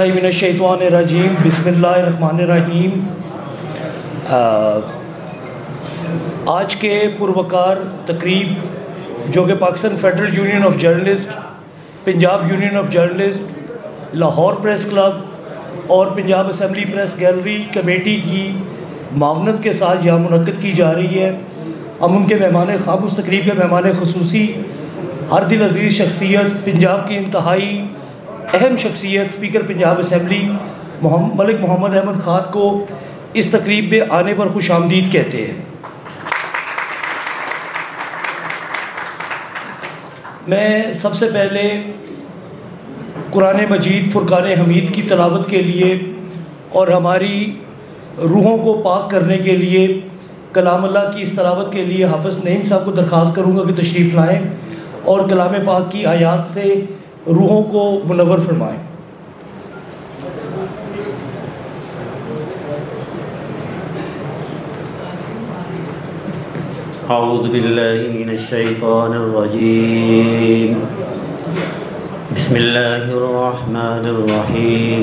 मिनश्शैतानिर्रजीम बिस्मिल्लाहिर्रहमानिर्रहीम। आज के पुरवकार तकरीब जो कि Pakistan federal union of journalist, Punjab union of journalist, Lahore press club और Punjab assembly press gallery committee की मावनत के साथ यहाँ मुनक्कद की जा रही है। हम उनके मेहमान ख़ास, उस तकरीब के मेहमान ख़ुसूसी हर दिल अज़ीज़ शख्सियत, पंजाब की इंतहाई अहम शख्सियत स्पीकर पंजाब असम्बली मलिक मोहम्मद अहमद ख़ान को इस तकरीब में आने पर खुश आमदीद कहते हैं। मैं सबसे पहले कुरान मजीद फ़ुरक़ान हमीद की तिलावत के लिए और हमारी रूहों को पाक करने के लिए कलाम अल्लाह की इस तिलावत के लिए हाफ़िज़ नईम साहब को दरख्वास्त करूँगा कि तशरीफ़ लाएँ और कलाम पाक की आयात से रूहों को मुनव्वर फरमाएँ। औज़ु बिल्लाहि मिनश्शैतानिर्रजीम बिस्मिल्लाहिर्रहमानिर्रहीम।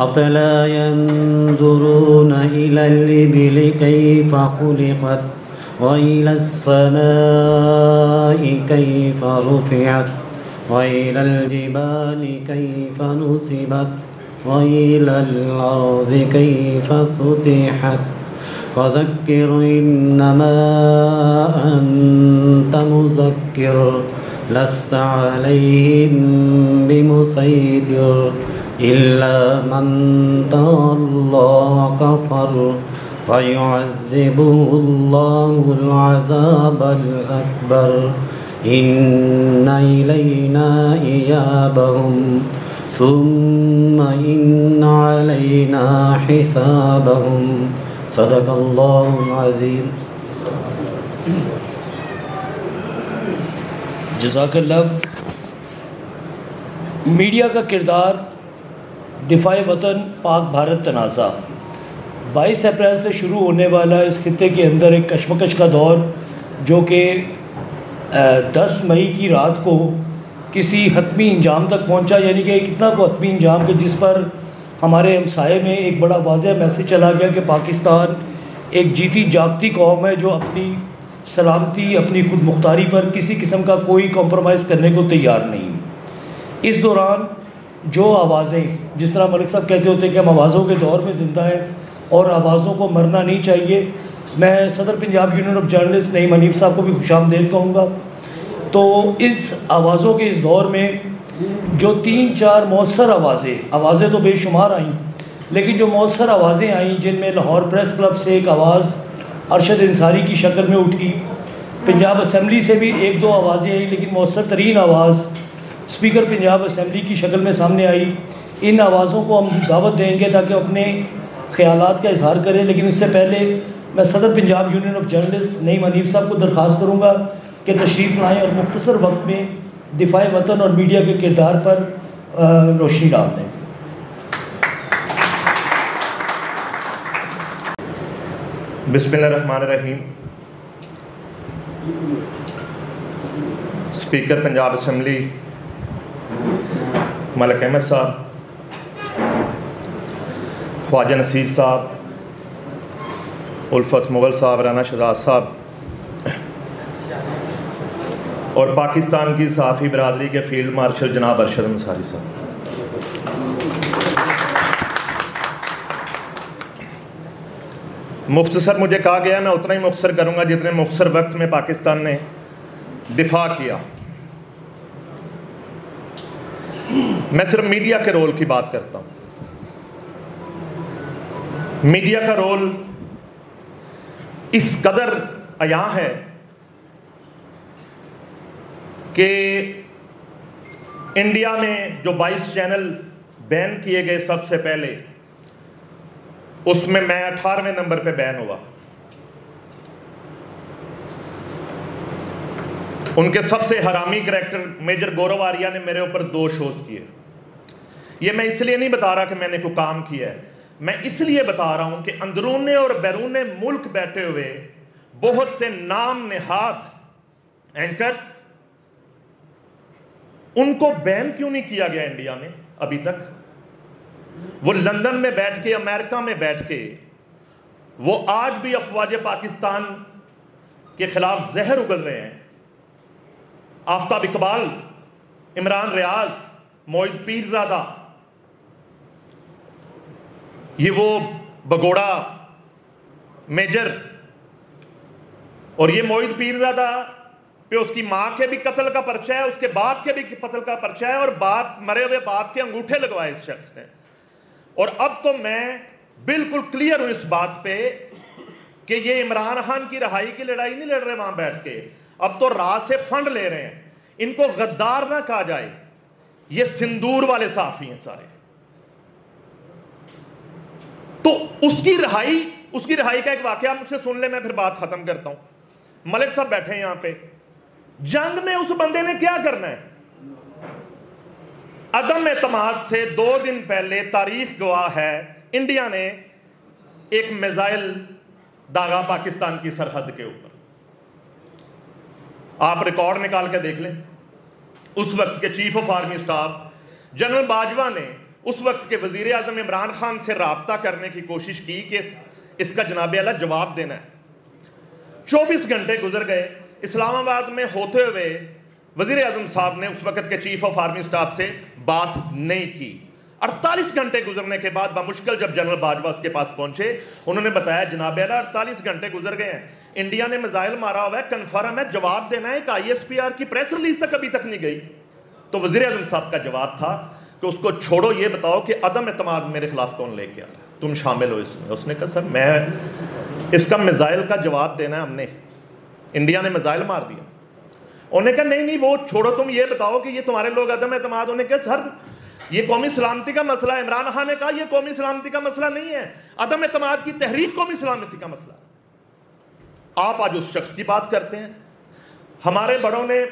अफ़ला यंज़ुरून इलल इबिली कैफ़ ख़ुलिक़त व इलस समाई कैफ़ रुफ़िअत व इलल जिबाली कैफ़ नुसिबत व इलल अर्ज़ि कैफ़ सुतिहत फ़ज़क्किर इन्नमा अन्त मुज़क्किर लस्त अलैहिम बिमुसैतिर इल्ला मन तवल्ला कफ़र फ़युअज़्ज़िबुहुल्लाहुल अज़ाबल अकबर इन्ना इलैना इयाबहुम सुम्मा इन्ना अलैना हिसाबहुम। सदक़ल्लाहुल अज़ीम। जज़ाकल्लाह। मीडिया का किरदार दिफ़ाए वतन पाक भारत तनाज़ा 22 अप्रैल से शुरू होने वाला इस खित्ते के अंदर एक कशमकश का दौर जो कि 10 मई की रात को किसी हतमी इंजाम तक पहुंचा, यानी कि कितना को हतमी इंजाम कि जिस पर हमारे हमसाये में एक बड़ा वाज़ेह मैसेज चला गया कि पाकिस्तान एक जीती जागती कौम है जो अपनी सलामती, अपनी खुद मुख्तारी पर किसी किस्म का कोई कॉम्प्रोमाइज़ करने को तैयार नहीं। इस दौरान जो आवाज़ें, जिस तरह मलिक साहब कहते होते कि हम आवाज़ों के दौर में ज़िंदा हैं और आवाज़ों को मरना नहीं चाहिए, मैं सदर Punjab union of journalist Naeem Hanif साहब को भी खुशामदीद कहूँगा। तो इस आवाज़ों के इस दौर में जो 3-4 मौसर आवाज़ें तो बेशुमार आईं, लेकिन जो मौसर आवाज़ें आईं जिनमें लाहौर प्रेस क्लब से एक आवाज़ अरशद इंसारी की शक्ल में उठी, पंजाब असम्बली से भी 1-2 आवाज़ें आई, लेकिन मौसर तरीन आवाज़ स्पीकर पंजाब असम्बली की शक्ल में सामने आई। इन आवाज़ों को हम दावत देंगे ताकि अपने ख़यालात का इजहार करें, लेकिन उससे पहले मैं सदर Punjab union of journalist Naeem Hanif साहब को दरख्वास्त करूँगा कि तशरीफ़ लाएँ और मुख्तसर वक्त में दिफ़ाए वतन और मीडिया के किरदार पर रोशनी डाल दें। बिस्मिल्लाहिर्रहमानिर्रहीम। स्पीकर पंजाब असम्बली मलिक अहमद साहब, ख्वाजा नसीर साहब, उल्फत मुगल साहब, राना शहजाद साहब और पाकिस्तान की सहाफ़ी बरदरी के फील्ड मार्शल जनाब अरशद अंसारी साहब। मुख्तसर मुझे कहा गया, मैं उतना ही मुख्तसर करूँगा जितने मुख्तसर वक्त में पाकिस्तान ने दिफा किया। मैं सिर्फ मीडिया के रोल की बात करता हूँ। मीडिया का रोल इस कदर अया है कि इंडिया में जो 22 चैनल बैन किए गए सबसे पहले, उसमें मैं 18वें नंबर पे बैन हुआ। उनके सबसे हरामी करैक्टर मेजर गौरव आर्या ने मेरे ऊपर 2 शोज किए। ये मैं इसलिए नहीं बता रहा कि मैंने कोई काम किया है, मैं इसलिए बता रहा हूं कि अंदरूने और बैरूने मुल्क बैठे हुए बहुत से नाम नेहाद एंकर्स, उनको बैन क्यों नहीं किया गया इंडिया में? अभी तक। वो लंदन में बैठ के, अमेरिका में बैठ के, वो आज भी अफवाज पाकिस्तान के खिलाफ जहर उगल रहे हैं। आफ्ताब इकबाल, इमरान रियाज, मोहित पीरजादा, ये वो बगोड़ा मेजर, और ये मोहित पीरजादा पे उसकी मां के भी कत्ल का पर्चा है, उसके बाप के भी कत्ल का पर्चा है, और बाप, मरे हुए बाप के अंगूठे लगवाए इस शख्स ने। और अब तो मैं बिल्कुल क्लियर हूं इस बात पे कि ये इमरान खान की रिहाई की लड़ाई नहीं लड़ रहे वहां बैठ के, अब तो रात से फंड ले रहे हैं। इनको गद्दार ना कहा जाए, ये सिंदूर वाले साफी हैं सारे। तो उसकी रिहाई का एक वाकया मुझसे सुन ले, मैं फिर बात खत्म करता हूं। मलिक साहब बैठे हैं यहां पे, जंग में उस बंदे ने क्या करना है? अदम एतमाद से 2 दिन पहले तारीख गवाह है, इंडिया ने एक मिसाइल दागा पाकिस्तान की सरहद के ऊपर। आप रिकॉर्ड निकाल के देख लें। उस वक्त के chief of army staff general Bajwa ने उस वक्त के वजीर आजम इमरान खान से राब्ता करने की कोशिश की कि इसका जनाब आला जवाब देना है। 24 घंटे गुजर गए, इस्लामाबाद में होते हुए वजीर आजम साहब ने उस वक्त के चीफ ऑफ आर्मी स्टाफ से बात नहीं की। 48 घंटे गुजरने के बाद बामुश्किल जब जनरल बाजवा उसके पास पहुंचे, उन्होंने बताया जनाब आला 48 घंटे गुजर गए हैं, इंडिया ने मिसाइल मारा हुआ है, कन्फर्म है, जवाब देना है। एक ISPR की प्रेस रिलीज तक अभी तक नहीं गई। तो वजीर आजम साहब का जवाब था कि उसको छोड़ो, ये बताओ कि अदम एतमाद मेरे खिलाफ कौन लेके आ रहा है, तुम शामिल हो इसमें। उसने कहा सर मैं इसका मिसाइल का जवाब देना है, हमने, इंडिया ने मिसाइल मार दिया। उन्होंने कहा नहीं वो छोड़ो, तुम ये बताओ कि ये तुम्हारे लोग अदम एतमाद। उन्होंने कहा सर ये कौमी सलामती का मसला है। इमरान खान ने कहा यह कौमी सलामती का मसला नहीं है, अदम एतमाद की तहरीक कौमी सलामती का मसला है। आप आज उस शख्स की बात करते हैं। हमारे बड़ों ने,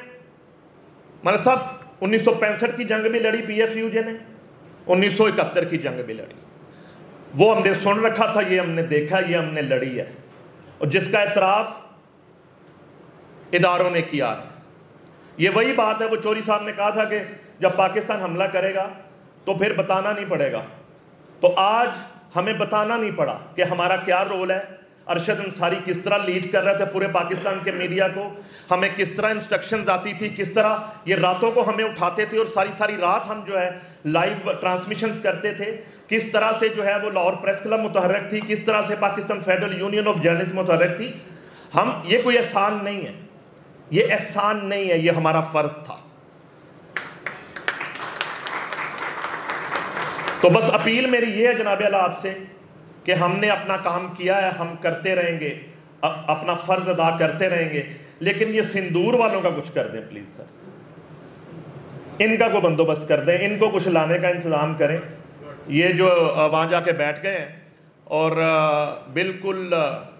मतलब साहब 1965 की जंग भी लड़ी PFUJ ने, 1971 की जंग भी लड़ी। वो हमने सुन रखा था, ये हमने देखा, ये हमने लड़ी है, और जिसका एतराफ इदारों ने किया है। ये वही बात है, वो चौधरी साहब ने कहा था कि जब पाकिस्तान हमला करेगा तो फिर बताना नहीं पड़ेगा। तो आज हमें बताना नहीं पड़ा कि हमारा क्या रोल है। अरशद अंसारी किस तरह लीड कर रहे थे पूरे पाकिस्तान के मीडिया को, हमें किस तरह इंस्ट्रक्शंस आती थी, किस तरह ये रातों को हमें उठाते थे और सारी रात हम जो है लाइव ट्रांसमिशंस करते थे, किस तरह से जो है वो लाहौर प्रेस क्लब मुतहर्रिक थी, किस तरह से Pakistan federal union of journalist मुतहर्रिक थी। हम, ये कोई एहसान नहीं है, ये एहसान नहीं है, ये हमारा फर्ज था। तो बस अपील मेरी ये है जनाब आला आपसे कि हमने अपना काम किया है, हम करते रहेंगे, अपना फर्ज अदा करते रहेंगे, लेकिन ये सिंदूर वालों का कुछ कर दें प्लीज सर, इनका कोई बंदोबस्त कर दें, इनको कुछ लाने का इंतजाम करें। ये जो वहां जाके बैठ गए हैं और बिल्कुल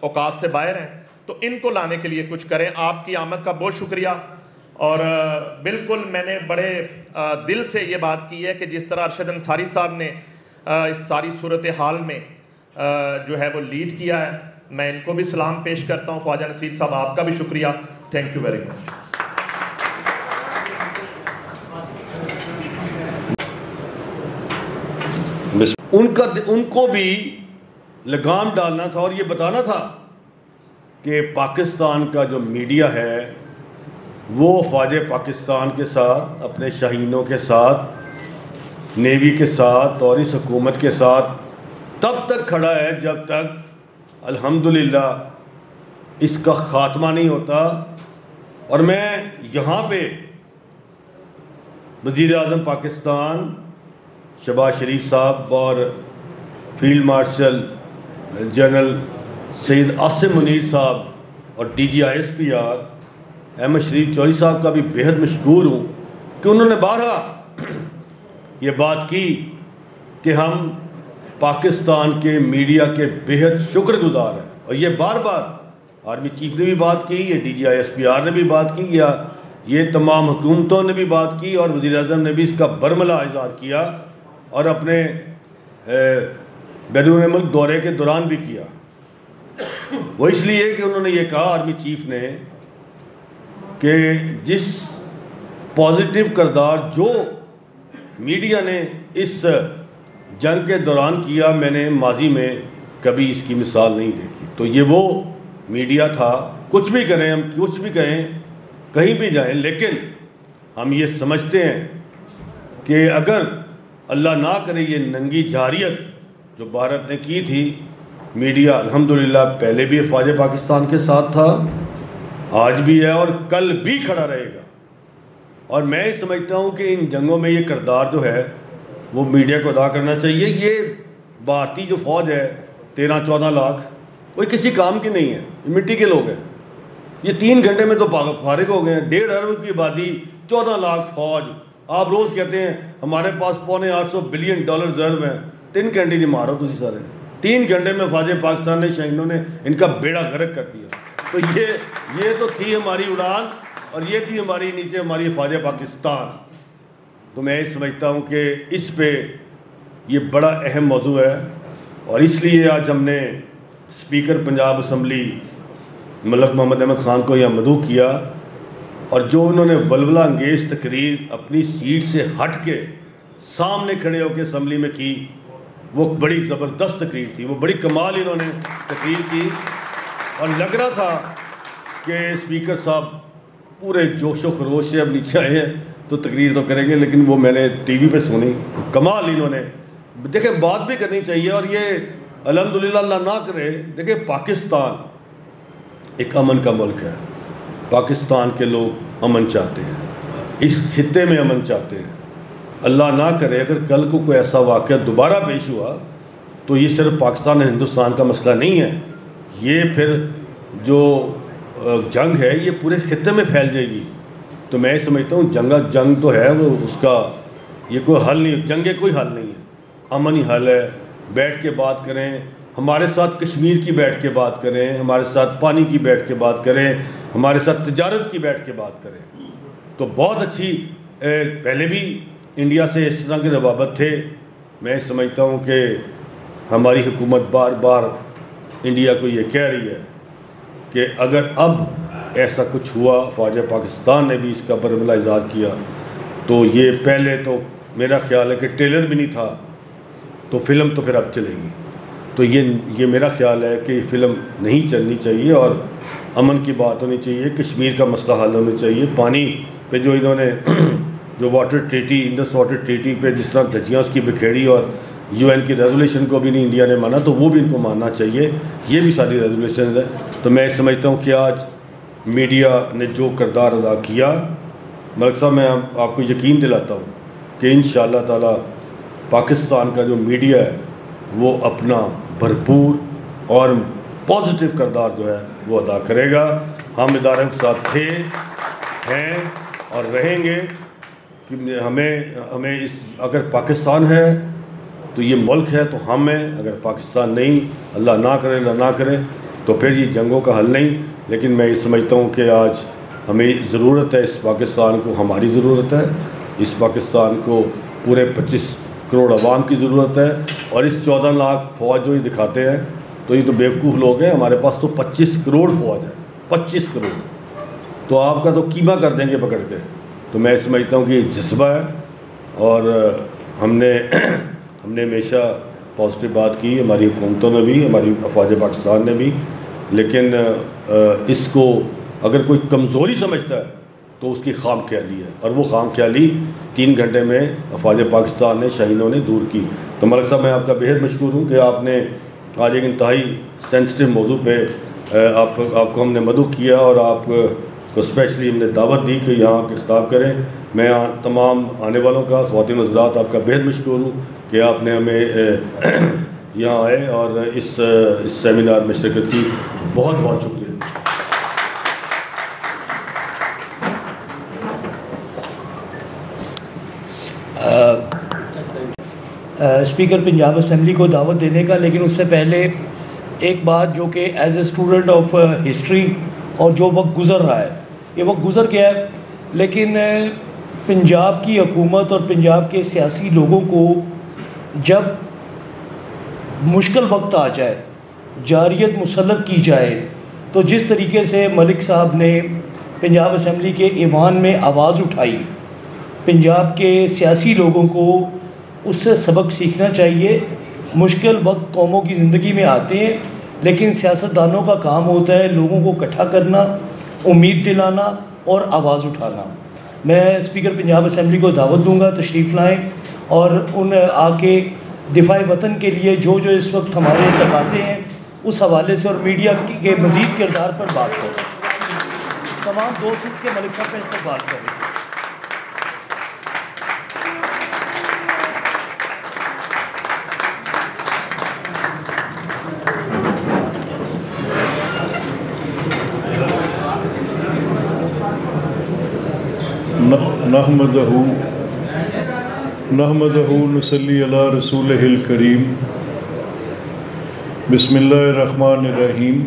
औकात से बाहर हैं, तो इनको लाने के लिए कुछ करें। आपकी आमद का बहुत शुक्रिया। और बिल्कुल मैंने बड़े दिल से ये बात की है कि जिस तरह अरशद अंसारी साहब ने इस सारी सूरत हाल में जो है वो लीड किया है, मैं इनको भी सलाम पेश करता हूँ। ख्वाजा नसीर साहब आपका भी शुक्रिया, थैंक यू वेरी मच। उनको भी लगाम डालना था और ये बताना था कि पाकिस्तान का जो मीडिया है वो फ़ौज पाकिस्तान के साथ, अपने शाहीनों के साथ, नेवी के साथ और इस हुकूमत के साथ तब तक खड़ा है जब तक अल्हम्दुलिल्लाह इसका ख़ात्मा नहीं होता। और मैं यहाँ पे वज़ीर आज़म पाकिस्तान शहबाज शरीफ साहब और field marshal general Syed Asim Munir साहब और DG ISPR अहमद शरीफ चौधरी साहब का भी बेहद मशकूर हूँ कि उन्होंने बारहा ये बात की कि हम पाकिस्तान के मीडिया के बेहद शुक्रगुजार हैं। और ये बार बार आर्मी चीफ ने भी बात की, ये DG ISPR ने भी बात की, या ये तमाम हुकूमतों ने भी बात की, और वज़ीर आज़म ने भी इसका बरमला इज़हार किया और अपने बैरून मुल्क दौरे के दौरान भी किया। वो इसलिए कि उन्होंने ये कहा, आर्मी चीफ ने, कि जिस पॉजिटिव किरदार जो मीडिया ने इस जंग के दौरान किया, मैंने माजी में कभी इसकी मिसाल नहीं देखी। तो ये वो मीडिया था, कुछ भी करें हम, कुछ भी कहें, कहीं भी जाएं, लेकिन हम ये समझते हैं कि अगर अल्लाह ना करे ये नंगी जारियत जो भारत ने की थी, मीडिया अल्हम्दुलिल्लाह पहले भी अफवाज पाकिस्तान के साथ था, आज भी है और कल भी खड़ा रहेगा। और मैं ये समझता हूँ कि इन जंगों में ये किरदार जो है वो मीडिया को अदा करना चाहिए। ये भारतीय जो फ़ौज है 13-14 लाख, वो किसी काम की नहीं है, ये मिट्टी के लोग हैं। ये 3 घंटे में तो फारिग हो गए हैं। 1.5 अरब की आबादी, 14 लाख फ़ौज। आप रोज़ कहते हैं हमारे पास $800 बिलियन रिजर्व हैं, 3 घंटे नहीं मारो तुझे सारे। 3 घंटे में फ़ौज पाकिस्तान ने, शहीदों ने इनका बेड़ा गर्क कर दिया। तो ये तो थी हमारी उड़ान और ये थी हमारी नीचे हमारी फ़ौज पाकिस्तान। तो मैं समझता हूँ कि इस पे ये बड़ा अहम मौजू है और इसलिए आज हमने स्पीकर पंजाब असम्बली मलक मोहम्मद अहमद ख़ान को यहाँ मदऊ किया और जो उन्होंने वलवला अंगेज़ तकरीर अपनी सीट से हट के सामने खड़े होकर असम्बली में की, वो बड़ी ज़बरदस्त तकरीर थी, वो बड़ी कमाल इन्होंने तकरीर की। और लग रहा था कि स्पीकर साहब पूरे जोशो खरोश से अब नीचे आए हैं तो तकरीर तो करेंगे, लेकिन वो मैंने टीवी पे सुनी, कमाल इन्होंने। देखिए बात भी करनी चाहिए और ये अल्हम्दुलिल्लाह अल्लाह ना करे। देखिए पाकिस्तान एक अमन का मुल्क है, पाकिस्तान के लोग अमन चाहते हैं, इस खित्ते में अमन चाहते हैं। अल्लाह ना करे अगर कल को कोई ऐसा वाक़या दोबारा पेश हुआ तो ये सिर्फ पाकिस्तान और हिंदुस्तान का मसला नहीं है, ये फिर जो जंग है ये पूरे खित्ते में फैल जाएगी। तो मैं समझता हूँ जंग तो है वो, उसका ये कोई हल नहीं, जंग कोई हल नहीं है, अमन ही हल है। बैठ के बात करें, हमारे साथ कश्मीर की बैठ के बात करें, हमारे साथ पानी की बैठ के बात करें, हमारे साथ तिजारत की बैठ के बात करें, तो बहुत अच्छी। पहले भी इंडिया से इस तरह के रवाबत थे। मैं समझता हूँ कि हमारी हुकूमत बार बार इंडिया को ये कह रही है कि अगर अब ऐसा कुछ हुआ, फ़ौज पाकिस्तान ने भी इसका बरमला इज़हार किया, तो ये पहले तो मेरा ख्याल है कि ट्रेलर भी नहीं था, तो फिल्म तो फिर अब चलेगी। तो ये मेरा ख्याल है कि फ़िल्म नहीं चलनी चाहिए और अमन की बात होनी चाहिए, कश्मीर का मसला हल होना चाहिए। पानी पे जो इन्होंने जो water treaty, Indus water treaty पे जिस तरह धज्जियाँ उसकी बिखेड़ी और UN की रेजोल्यूशन को भी नहीं इंडिया ने माना, तो वो भी इनको मानना चाहिए। ये भी सारी रेजोल्यूशन है। तो मैं समझता हूँ कि आज मीडिया ने जो किरदार अदा किया, मलिक साहब मैं आपको यकीन दिलाता हूँ कि इंशाअल्लाह ताला पाकिस्तान का जो मीडिया है वो अपना भरपूर और पॉजिटिव किरदार जो है वो अदा करेगा। हम इदारे के साथ थे, हैं और रहेंगे कि हमें इस अगर पाकिस्तान है तो ये मुल्क है तो हम हैं, अगर पाकिस्तान नहीं, अल्लाह ना करे तो फिर ये जंगों का हल नहीं। लेकिन मैं ये समझता हूँ कि आज हमें ज़रूरत है इस पाकिस्तान को, हमारी ज़रूरत है इस पाकिस्तान को, पूरे 25 करोड़ आवाम की ज़रूरत है। और इस 14 लाख फ़ौज जो ये दिखाते हैं तो ये तो बेवकूफ़ लोग हैं, हमारे पास तो 25 करोड़ फ़ौज है, 25 करोड़, तो आपका तो कीमा कर देंगे पकड़ के। तो मैं समझता हूँ कि ये जज्बा है और हमने हमेशा पॉजिटिव बात की, हमारी हुकूमतों ने भी, हमारी अफवाज पाकिस्तान ने भी। लेकिन इसको अगर कोई कमज़ोरी समझता है तो उसकी खाम ख्याली है, और वो खाम ख्याली 3 घंटे में अफवाज पाकिस्तान ने, शाहीनों ने दूर की। तो मलिक साहब मैं आपका बेहद मशकूर हूँ कि आपने आज एक इंतहाई सेंसिटिव मौजू पे आपको हमने मदऊ किया और आपको स्पेशली हमने दावत दी कि यहाँ आके खिताब करें। मैं तमाम आने वालों का, ख़वातीन हज़रात, आपका बेहद मशकूर हूँ कि आपने हमें यहाँ आए और इस सेमिनार में शिरकत की। बहुत बहुत शुक्रिया। स्पीकर पंजाब असम्बली को दावत देने का, लेकिन उससे पहले एक बात जो कि as a student of history और जो वक्त गुज़र रहा है, ये वक्त गुज़र गया है, लेकिन पंजाब की हुकूमत और पंजाब के सियासी लोगों को जब मुश्किल वक्त आ जाए, जारियत मुसल्लत की जाए, तो जिस तरीके से मलिक साहब ने पंजाब असम्बली के ईवान में आवाज़ उठाई पंजाब के सियासी लोगों को उससे सबक सीखना चाहिए। मुश्किल वक्त कौमों की ज़िंदगी में आते हैं, लेकिन सियासतदानों का काम होता है लोगों को इकट्ठा करना, उम्मीद दिलाना और आवाज़ उठाना। मैं स्पीकर पंजाब असम्बली को दावत दूंगा तशरीफ़ लाएँ और उन आके दिफाए वतन के लिए जो जो इस वक्त हमारे तकाज़े हैं उस हवाले से और मीडिया के मज़ीद किरदार पर बात करें। तमाम दोस्त के मलिक साहब पे इस पर बात करें। नहमदहू नसल्ली अला रसूलिहिल करीम। बिस्मिल्लाहिर्रहमानिर्रहीम।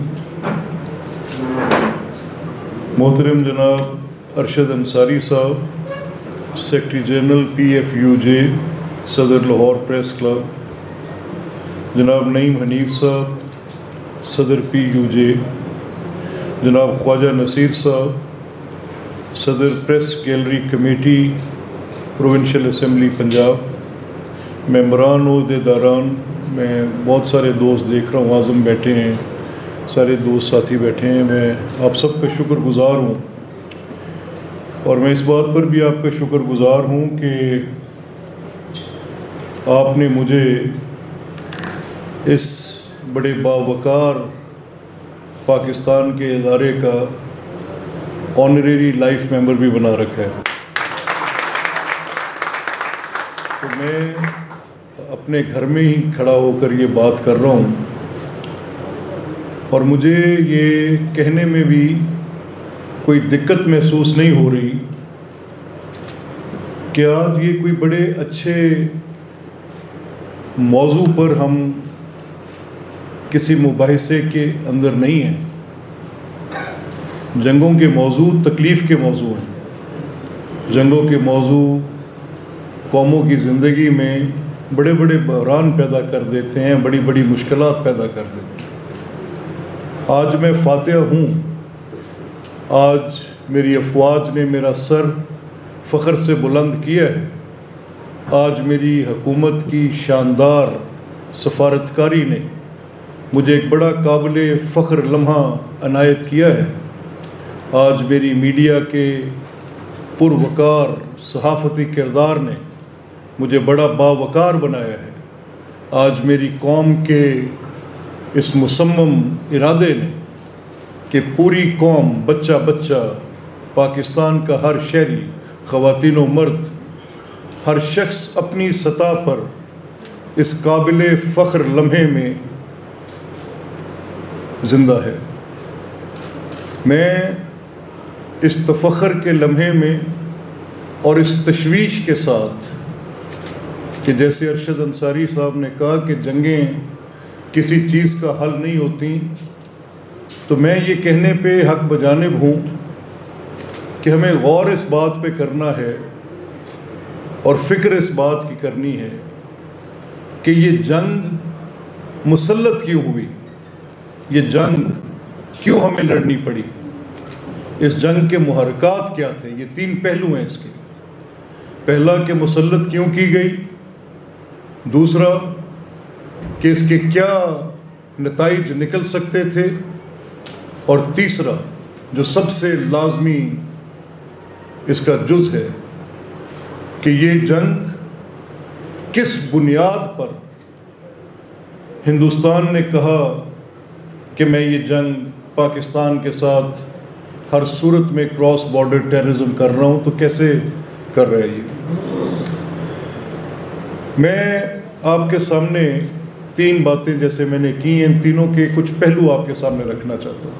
मोहतरम जनाब अरशद अंसारी साहब, सेक्रेटरी जनरल PFUJ सदर लाहौर प्रेस क्लब, जनाब नईम हनीफ साहब सदर PUJ, जनाब ख्वाजा नसीर साहब सदर press gallery committee provincial assembly Punjab, मेंबरान ओहदेदारान, मैं बहुत सारे दोस्त देख रहा हूँ, आज़म बैठे हैं, सारे दोस्त साथी बैठे हैं, मैं आप सबका शुक्रगुज़ार हूँ। और मैं इस बात पर भी आपका शुक्रगुज़ार हूँ कि आपने मुझे इस बड़े बावकार पाकिस्तान के इदारे का ऑनरेरी लाइफ मेंबर भी बना रखा है। तो मैं अपने घर में ही खड़ा होकर ये बात कर रहा हूँ और मुझे ये कहने में भी कोई दिक्कत महसूस नहीं हो रही कि आज ये कोई बड़े अच्छे मौजू पर हम किसी मुबाहिसे के अंदर नहीं हैं। जंगों के मौजू तकलीफ़ के मौजू हैं। जंगों के मौजू कौमों की ज़िंदगी में बड़े बड़े बहरान पैदा कर देते हैं, बड़ी बड़ी मुश्किलात पैदा कर देते हैं। आज मैं फातिहा हूँ, आज मेरी अफवाज ने मेरा सर फ़ख्र से बुलंद किया है। आज मेरी हुकूमत की शानदार सफारतकारी ने मुझे एक बड़ा काबिल फ़ख्र लम्हा अनायत किया है। आज मेरी मीडिया के पुरवकार सहाफ़ती किरदार ने मुझे बड़ा बावकार बनाया है। आज मेरी कौम के इस मुसम्मम इरादे ने कि पूरी कौम, बच्चा बच्चा, पाकिस्तान का हर शहरी, ख़वातीन व मर्द, हर शख्स अपनी सतह पर इस काबिल फ़ख्र लम्हे में ज़िंदा है। मैं इस तफ़ख्र के लम्हे में और इस तशवीश के साथ कि जैसे अरशद अंसारी साहब ने कहा कि जंगें किसी चीज़ का हल नहीं होती, तो मैं ये कहने पे हक बजानिब हूँ कि हमें गौर इस बात पे करना है और फ़िक्र इस बात की करनी है कि ये जंग मुसल्लत क्यों हुई, ये जंग क्यों हमें लड़नी पड़ी, इस जंग के मुहर्रकात क्या थे। ये तीन पहलू हैं इसके। पहला कि मुसल्लत क्यों की गई, दूसरा कि इसके क्या नताइज निकल सकते थे, और तीसरा जो सबसे लाजमी इसका जुज़ है कि ये जंग किस बुनियाद पर हिंदुस्तान ने कहा कि मैं ये जंग पाकिस्तान के साथ हर सूरत में क्रॉस बॉर्डर टेररिज्म कर रहा हूँ, तो कैसे कर रहा है ये। मैं आपके सामने तीन बातें जैसे मैंने की, इन तीनों के कुछ पहलू आपके सामने रखना चाहता हूँ।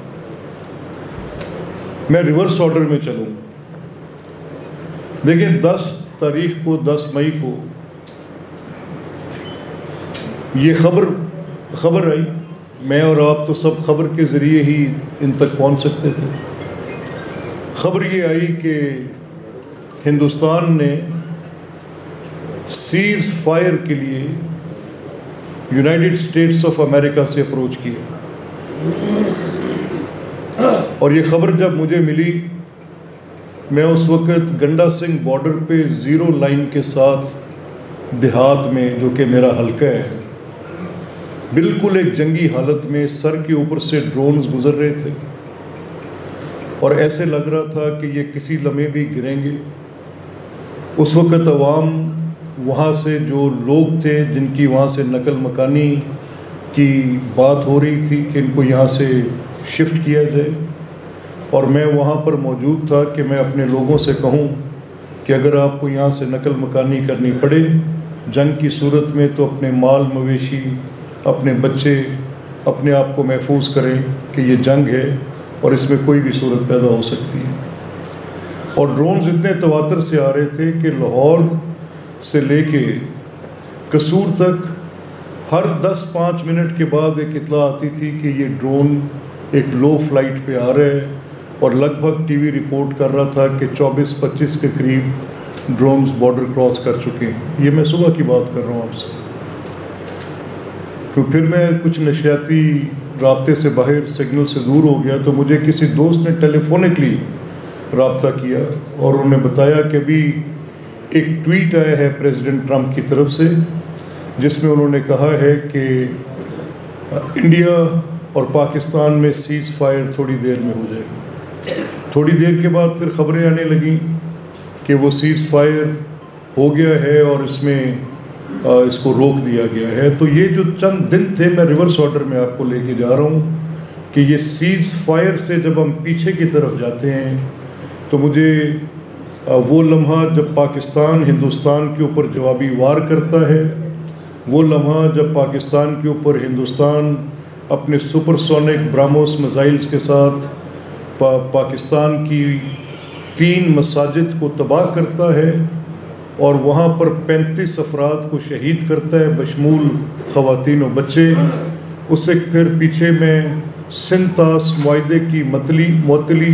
मैं रिवर्स ऑर्डर में चलूँगा। देखिए 10 तारीख को, 10 मई को ये खबर आई। मैं और आप तो सब खबर के ज़रिए ही इन तक पहुंच सकते थे। खबर ये आई कि हिंदुस्तान ने सीज़ फायर के लिए यूनाइटेड स्टेट्स ऑफ अमेरिका से अप्रोच किया। और ये ख़बर जब मुझे मिली मैं उस वक़्त गंडा सिंह बॉर्डर पे ज़ीरो लाइन के साथ देहात में, जो कि मेरा हल्का है, बिल्कुल एक जंगी हालत में सर के ऊपर से ड्रोन्स गुजर रहे थे और ऐसे लग रहा था कि ये किसी लम्हे भी गिरेंगे। उस वक़्त अवाम वहाँ से जो लोग थे जिनकी वहाँ से नकल मकानी की बात हो रही थी कि इनको यहाँ से शिफ्ट किया जाए, और मैं वहाँ पर मौजूद था कि मैं अपने लोगों से कहूँ कि अगर आपको यहाँ से नकल मकानी करनी पड़े जंग की सूरत में, तो अपने माल मवेशी, अपने बच्चे, अपने आप को महफूज करें कि ये जंग है और इसमें कोई भी सूरत पैदा हो सकती है। और ड्रोन्स इतने तवातर से आ रहे थे कि लाहौर से लेके कसूर तक हर 10-5 मिनट के बाद एक इत्तला आती थी कि ये ड्रोन एक लो फ्लाइट पे आ रहा है, और लगभग टीवी रिपोर्ट कर रहा था कि 24-25 के करीब ड्रोन्स बॉर्डर क्रॉस कर चुके हैं। ये मैं सुबह की बात कर रहा हूँ आपसे। तो फिर मैं कुछ नशियाती राब्ते से बाहर, सिग्नल से दूर हो गया, तो मुझे किसी दोस्त ने टेलीफोनिकली रब्ता किया और उन्होंने बताया कि अभी एक ट्वीट आया है प्रेसिडेंट ट्रंप की तरफ से, जिसमें उन्होंने कहा है कि इंडिया और पाकिस्तान में सीज़ फायर थोड़ी देर में हो जाएगा। थोड़ी देर के बाद फिर ख़बरें आने लगीं कि वो सीज़ फायर हो गया है और इसमें इसको रोक दिया गया है। तो ये जो चंद दिन थे, मैं रिवर्स ऑर्डर में आपको लेके जा रहा हूँ कि ये सीज़ फायर से जब हम पीछे की तरफ जाते हैं तो मुझे वो लम्हा जब पाकिस्तान हिंदुस्तान के ऊपर जवाबी वार करता है, वो लम्हा जब पाकिस्तान के ऊपर हिंदुस्तान अपने सुपरसोनिक ब्राह्मोस मिसाइल्स के साथ पाकिस्तान की 3 मसाजिद को तबाह करता है और वहाँ पर 35 अफराद को शहीद करता है बशमूल ख़वातीन और बच्चे। उससे फिर पीछे में सिंतास मुआहदे की मुअत्तली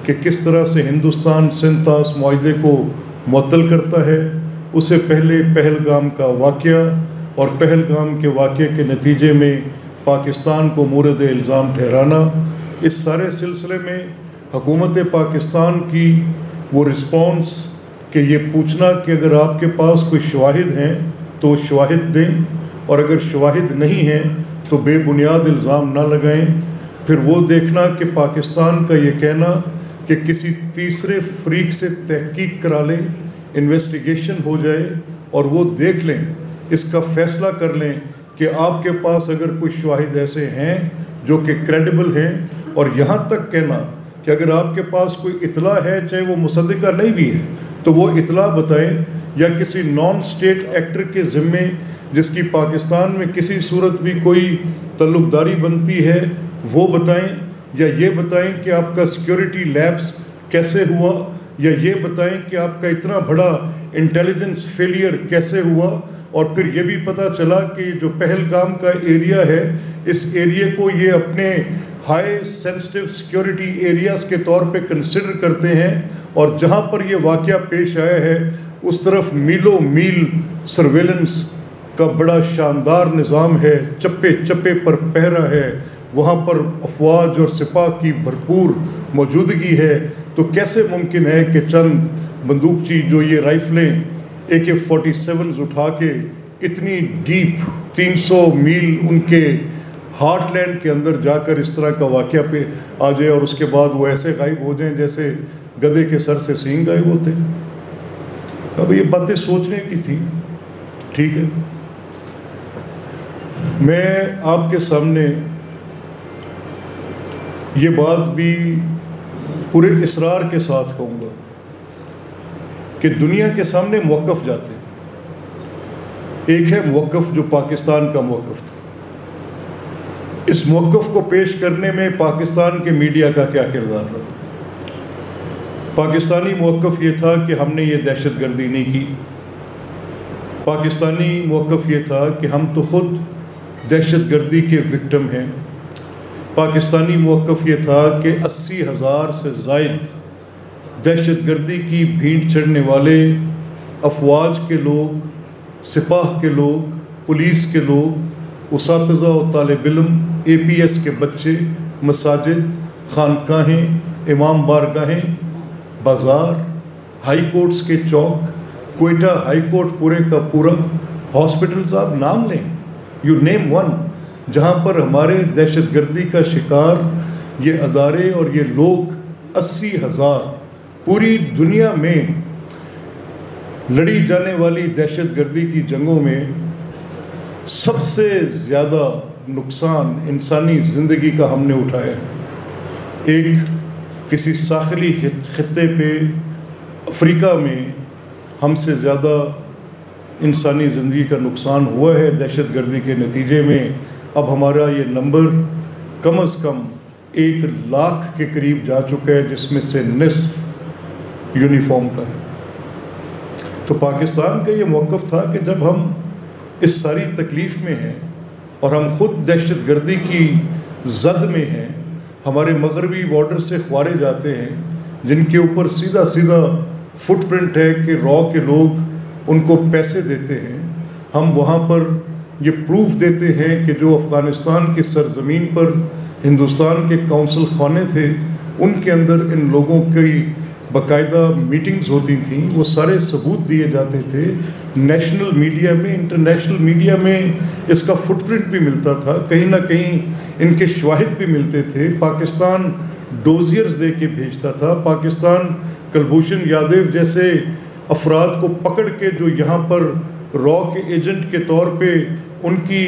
कि किस तरह से हिंदुस्तान सिंतास मुआहदे को मुअत्तल करता है। उससे पहले पहलगाम का वाक़या और पहलगाम के वाक़े के नतीजे में पाकिस्तान को मूरद इल्ज़ाम ठहराना। इस सारे सिलसिले में हुकूमत पाकिस्तान की वो रिस्पॉन्स कि ये पूछना कि अगर आपके पास कोई शवाहिद हैं तो वो शवाहिद दें, और अगर शवाहिद नहीं हैं तो बेबुनियाद इल्ज़ाम ना लगाएं। फिर वो देखना कि पाकिस्तान का ये कहना कि किसी तीसरे फ्रीक से तहकीक करा लें, इन्वेस्टिगेशन हो जाए और वो देख लें, इसका फ़ैसला कर लें कि आपके पास अगर कोई शवाहिद ऐसे हैं जो कि क्रेडिबल हैं, और यहाँ तक कहना कि अगर आपके पास कोई इतला है, चाहे वो मुसद्दिका नहीं भी है, तो वो इतला बताएं, या किसी नॉन स्टेट एक्टर के ज़िम्मे जिसकी पाकिस्तान में किसी सूरत भी कोई तल्लुकदारी बनती है वो बताएं, या ये बताएं कि आपका सिक्योरिटी लैप्स कैसे हुआ, या ये बताएं कि आपका इतना बड़ा इंटेलिजेंस फेलियर कैसे हुआ। और फिर ये भी पता चला कि जो पहलगाम का एरिया है, इस एरिया को ये अपने हाई सेंसिटिव सिक्योरिटी एरियाज़ के तौर पे कंसिडर करते हैं, और जहाँ पर ये वाक़या पेश आया है उस तरफ मीलों मील सर्वेलेंस का बड़ा शानदार निज़ाम है, चप्पे चप्पे पर पहरा है, वहाँ पर अफवाज और सिपाह की भरपूर मौजूदगी है। तो कैसे मुमकिन है कि चंद बंदूकची जो ये राइफ़लें AK-47 उठा के इतनी डीप 300 मील उनके हार्टलैंड के अंदर जाकर इस तरह का वाक़या पे आ जाए, और उसके बाद वो ऐसे गायब हो जाएं जैसे गधे के सर से सींग गायब होते। अब ये बातें सोचने की थी, ठीक है। मैं आपके सामने ये बात भी पूरे इसरार के साथ कहूँगा कि दुनिया के सामने मौक़िफ़ जाते हैं। एक है मौक़िफ़ जो पाकिस्तान का मौक़िफ़ था। इस मौक़िफ़ को पेश करने में पाकिस्तान के मीडिया का क्या किरदार रहा। पाकिस्तानी मौक़िफ़ ये था कि हमने ये दहशतगर्दी नहीं की। पाकिस्तानी मौक़िफ़ ये था कि हम तो ख़ुद दहशतगर्दी के विक्टिम हैं। पाकिस्तानी मौक़िफ़ ये था कि 80,000 से ज़ायद दहशतगर्दी की भीड़ चढ़ने वाले अफवाज के लोग, सिपाह के लोग, पुलिस के लोग, उसातिज़ा और तालिब इल्म, APS के बच्चे, मसाजिद, खानकाहें, इमाम बारगाहें, बाज़ार, हाई कोर्ट्स के चौक, क्वेटा हाई कोर्ट पूरे का पूरा, हॉस्पिटल्स आप नाम लें, यू नेम वन, जहाँ पर हमारे दहशतगर्दी का शिकार ये अदारे और ये लोग 80,000 पूरी दुनिया में लड़ी जाने वाली दहशतगर्दी की जंगों में सबसे ज़्यादा नुकसान इंसानी ज़िंदगी का हमने उठाया। एक किसी साखिली खित्ते पे अफ्रीका में हमसे ज़्यादा इंसानी ज़िंदगी का नुकसान हुआ है दहशतगर्दी के नतीजे में। अब हमारा ये नंबर कम से कम 1 लाख के करीब जा चुका है, जिसमें से निस्फ यूनिफॉर्म का है। तो पाकिस्तान का ये मौक़िफ़ था कि जब हम इस सारी तकलीफ़ में हैं और हम ख़ुद दहशतगर्दी की जद में हैं, हमारे मगरबी बॉर्डर से ख्वारे जाते हैं जिनके ऊपर सीधा सीधा फुटप्रिंट है कि रॉ के लोग उनको पैसे देते हैं, हम वहाँ पर ये प्रूफ देते हैं कि जो अफ़गानिस्तान की सरज़मीन पर हिंदुस्तान के कौंसल खाने थे उनके अंदर इन लोगों की बाकायदा मीटिंग्स होती थी, वो सारे सबूत दिए जाते थे। नेशनल मीडिया में, इंटरनेशनल मीडिया में इसका फुटप्रिंट भी मिलता था, कहीं ना कहीं इनके शवाहिद भी मिलते थे। पाकिस्तान डोजियर्स दे के भेजता था, पाकिस्तान कुलभूषण यादव जैसे अफराद को पकड़ के जो यहाँ पर रॉ के एजेंट के तौर पे उनकी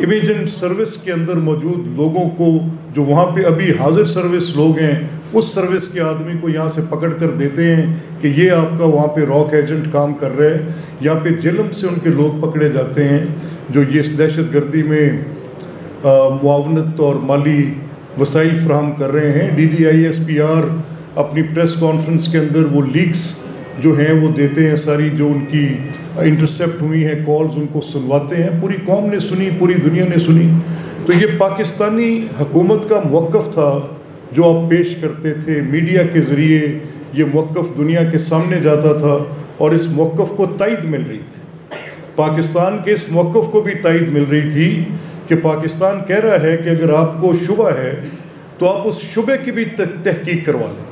इमेजेंट सर्विस के अंदर मौजूद लोगों को, जो वहाँ पे अभी हाजिर सर्विस लोग हैं, उस सर्विस के आदमी को यहाँ से पकड़ कर देते हैं कि ये आपका वहाँ पे रॉ का एजेंट काम कर रहे हैं। यहाँ पे जेलम से उनके लोग पकड़े जाते हैं जो ये इस दहशतगर्दी में मुआवनत और माली वसाइल फ्राहम कर रहे हैं। DGISPR अपनी प्रेस कॉन्फ्रेंस के अंदर वो लीक्स जो हैं वो देते हैं, सारी जो उनकी इंटरसेप्ट हुई हैं कॉल्स उनको सुनवाते हैं। पूरी कौम ने सुनी, पूरी दुनिया ने सुनी। तो ये पाकिस्तानी हुकूमत का मौक़िफ़ था जो आप पेश करते थे मीडिया के ज़रिए। ये मौक़िफ़ दुनिया के सामने जाता था और इस मौक़िफ़ को तायद मिल रही थी। पाकिस्तान के इस मौक़िफ़ को भी तायद मिल रही थी कि पाकिस्तान कह रहा है कि अगर आपको शुबा है तो आप उस शुबे की भी तहकीक करवा लें।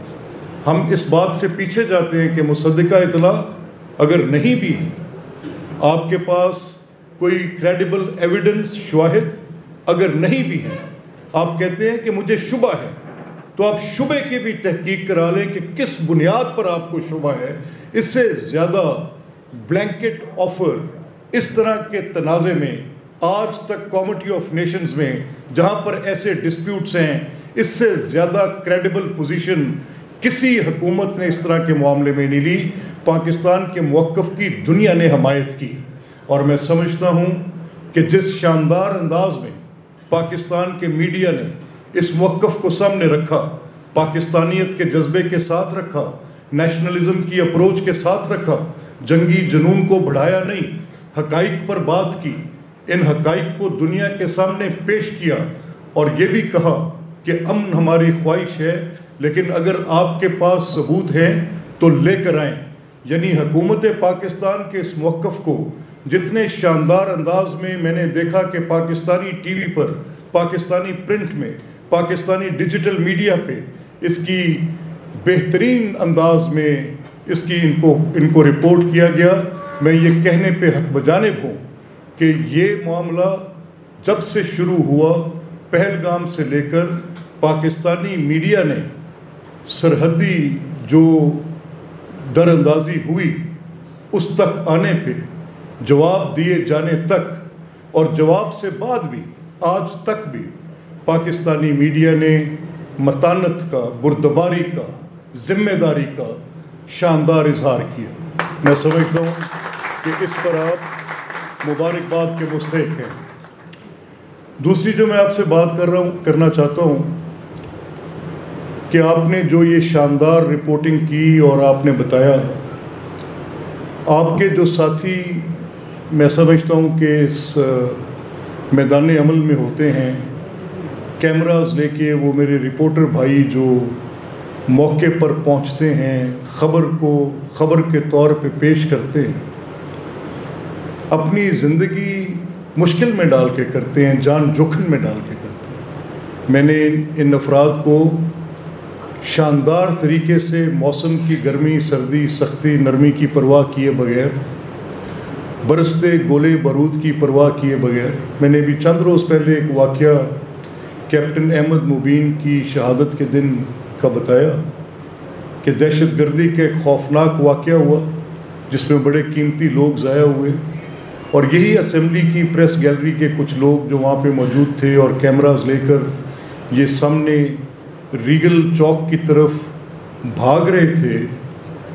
हम इस बात से पीछे जाते हैं कि मुसद्दिका इतला अगर नहीं भी है, आपके पास कोई क्रेडिबल एविडेंस शवाहिद अगर नहीं भी है, आप कहते हैं कि मुझे शुबा है, तो आप शुबे की भी तहकीक करा लें कि किस बुनियाद पर आपको शुबा है। इससे ज़्यादा ब्लैंकेट ऑफर इस तरह के तनाज़े में आज तक कॉमिटी ऑफ नेशंस में जहाँ पर ऐसे डिस्प्यूट्स हैं, इससे ज़्यादा क्रेडिबल पोजीशन किसी हुकूमत ने इस तरह के मामले में नहीं ली। पाकिस्तान के मौक़िफ़ की दुनिया ने हमायत की और मैं समझता हूँ कि जिस शानदार अंदाज में पाकिस्तान के मीडिया ने इस मौक़िफ़ को सामने रखा, पाकिस्तानियत के जज्बे के साथ रखा, नेशनलिज़म की अप्रोच के साथ रखा, जंगी जुनून को बढ़ाया नहीं, हक़ाइक़ पर बात की, इन हक़ाइक़ को दुनिया के सामने पेश किया और ये भी कहा कि अमन हमारी ख्वाहिश है, लेकिन अगर आपके पास सबूत हैं तो लेकर आएँ। यानी हुकूमत पाकिस्तान के इस मौक़िफ़ को जितने शानदार अंदाज में मैंने देखा कि पाकिस्तानी टीवी पर, पाकिस्तानी प्रिंट में, पाकिस्तानी डिजिटल मीडिया पे इसकी बेहतरीन अंदाज में इसकी इनको रिपोर्ट किया गया, मैं ये कहने पे हक बजानिब हूँ कि ये मामला जब से शुरू हुआ, पहलगाम से लेकर पाकिस्तानी मीडिया ने सरहदी जो दरअंदाजी हुई उस तक आने पे, जवाब दिए जाने तक और जवाब से बाद भी आज तक भी पाकिस्तानी मीडिया ने मतानत का, बुर्दबारी का, जिम्मेदारी का शानदार इजहार किया। मैं समझता हूँ कि इस पर आप मुबारकबाद के मुस्तहिक हैं। दूसरी जो मैं आपसे बात करना चाहता हूँ कि आपने जो ये शानदार रिपोर्टिंग की और आपने बताया, आपके जो साथी मैं समझता हूँ कि इस मैदान अमल में होते हैं, कैमरास लेके वो मेरे रिपोर्टर भाई जो मौके पर पहुँचते हैं, खबर के तौर पे पेश करते हैं, अपनी ज़िंदगी मुश्किल में डाल के करते हैं, जान जोखिम में डाल के करते हैं। मैंने इन अफराद को शानदार तरीके से मौसम की गर्मी, सर्दी, सख्ती, नरमी की परवाह किए बगैर, बरसते गोले बारूद की परवाह किए बगैर, मैंने भी चंद रोज़ पहले एक वाक़या कैप्टन अहमद मुबीन की शहादत के दिन का बताया कि दहशतगर्दी का एक खौफनाक वाक़या हुआ जिसमें बड़े कीमती लोग ज़ाया हुए, और यही असेंबली की प्रेस गैलरी के कुछ लोग जो वहाँ पे मौजूद थे और कैमरास लेकर ये सामने रीगल चौक की तरफ भाग रहे थे,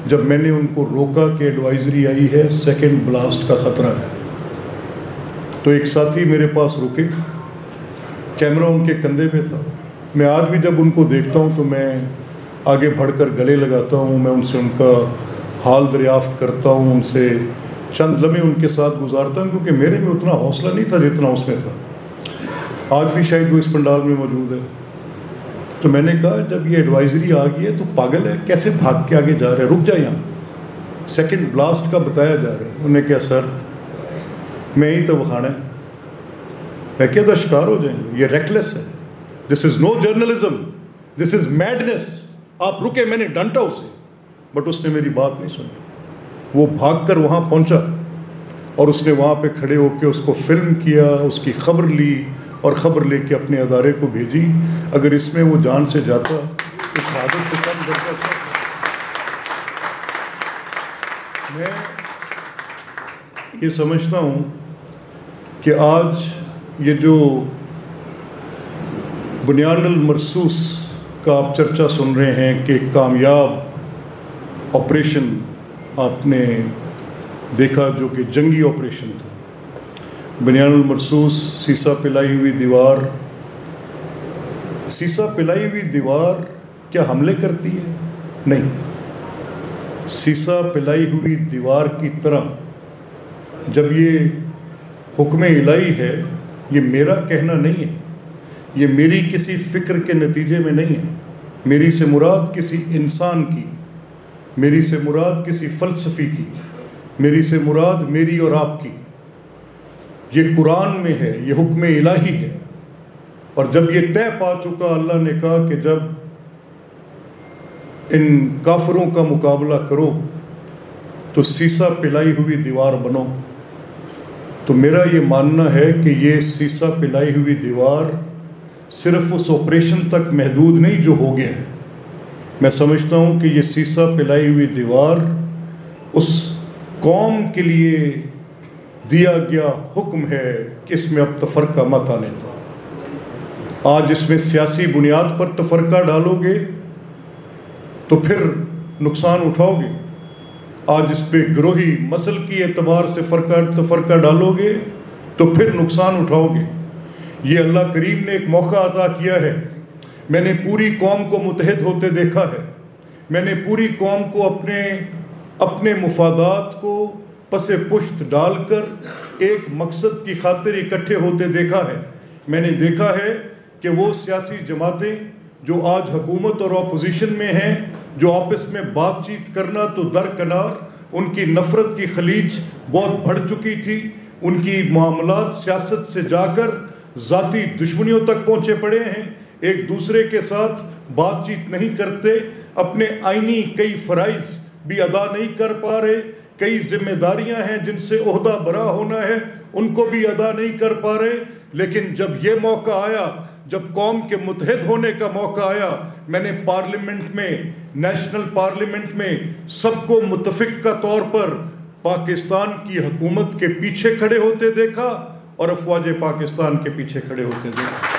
जब मैंने उनको रोका कि एडवाइजरी आई है, सेकंड ब्लास्ट का ख़तरा है, तो एक साथी मेरे पास रुके, कैमरा उनके कंधे पे था। मैं आज भी जब उनको देखता हूँ तो मैं आगे बढ़कर गले लगाता हूँ, मैं उनसे उनका हाल दरियाफ्त करता हूँ, उनसे चंद लम्हे उनके साथ गुजारता हूँ, क्योंकि मेरे में उतना हौसला नहीं था जितना उसमें था। आज भी शायद वो इस पंडाल में मौजूद है। तो मैंने कहा जब ये एडवाइजरी आ गई है तो पागल है, कैसे भाग के आगे जा रहे हैं, रुक जा, यहाँ सेकंड ब्लास्ट का बताया जा रहा है। उन्होंने कहा सर मैं ही तो वखाना है। मैं क्या तो शिकार हो जाएंगे, ये रेकलेस है, this is no journalism, this is madness. आप रुके, मैंने डांटा उसे, बट उसने मेरी बात नहीं सुनी। वो भागकर वहाँ पहुँचा और उसने वहाँ पे खड़े होकर उसको फिल्म किया, उसकी खबर ली और ख़बर लेके अपने अदारे को भेजी। अगर इसमें वो जान से जाता तो शहादत से कम कर जाता। मैं ये समझता हूँ कि आज ये जो बुनियानुल मरसूस का आप चर्चा सुन रहे हैं कि कामयाब ऑपरेशन आपने देखा जो कि जंगी ऑपरेशन था, बुनियानुल मरसूस, सीसा पिलाई हुई दीवार। सीसा पिलाई हुई दीवार क्या हमले करती है? नहीं। सीसा पिलाई हुई दीवार की तरह जब ये हुक्म इलाही है, ये मेरा कहना नहीं है, ये मेरी किसी फ़िक्र के नतीजे में नहीं है, मेरी से मुराद किसी इंसान की, मेरी से मुराद किसी फ़लसफ़ी की, मेरी से मुराद मेरी और आपकी। ये कुरान में है, ये हुक्म इलाही है। और जब ये तय पा चुका, अल्लाह ने कहा कि जब इन काफिरों का मुकाबला करो तो सीसा पिलाई हुई दीवार बनो। तो मेरा ये मानना है कि ये सीसा पिलाई हुई दीवार सिर्फ उस ऑपरेशन तक महदूद नहीं जो हो गया है। मैं समझता हूँ कि ये सीसा पिलाई हुई दीवार उस कौम के लिए दिया गया हुक्म है कि इसमें अब तफरका मत आने दो। आज इसमें सियासी बुनियाद पर तफरका डालोगे तो फिर नुकसान उठाओगे। आज इस पे गिरोही मसल की एतबार से तफरका डालोगे तो फिर नुकसान उठाओगे। ये अल्लाह करीम ने एक मौका अता किया है। मैंने पूरी कौम को मुतहद होते देखा है। मैंने पूरी कौम को अपने मुफादात को पसे पुश्त डालकर एक मकसद की खातिर इकट्ठे होते देखा है। मैंने देखा है कि वो सियासी जमातें जो आज हुकूमत और अपोजिशन में हैं, जो आपस में बातचीत करना तो दरकिनार, उनकी नफ़रत की खलीज बहुत बढ़ चुकी थी। उनकी मामलात सियासत से जाकर ज़ाती दुश्मनियों तक पहुँचे पड़े हैं। एक दूसरे के साथ बातचीत नहीं करते, अपने आईनी कई फ़राइज़ भी अदा नहीं कर पा रहे, कई जिम्मेदारियां हैं जिनसे ओहदा बरा होना है उनको भी अदा नहीं कर पा रहे। लेकिन जब ये मौका आया, जब कौम के मुतहद होने का मौका आया, मैंने पार्लियामेंट में, नेशनल पार्लियामेंट में सबको मुतफिक का तौर पर पाकिस्तान की हुकूमत के पीछे खड़े होते देखा और अफवाज पाकिस्तान के पीछे खड़े होते देखा।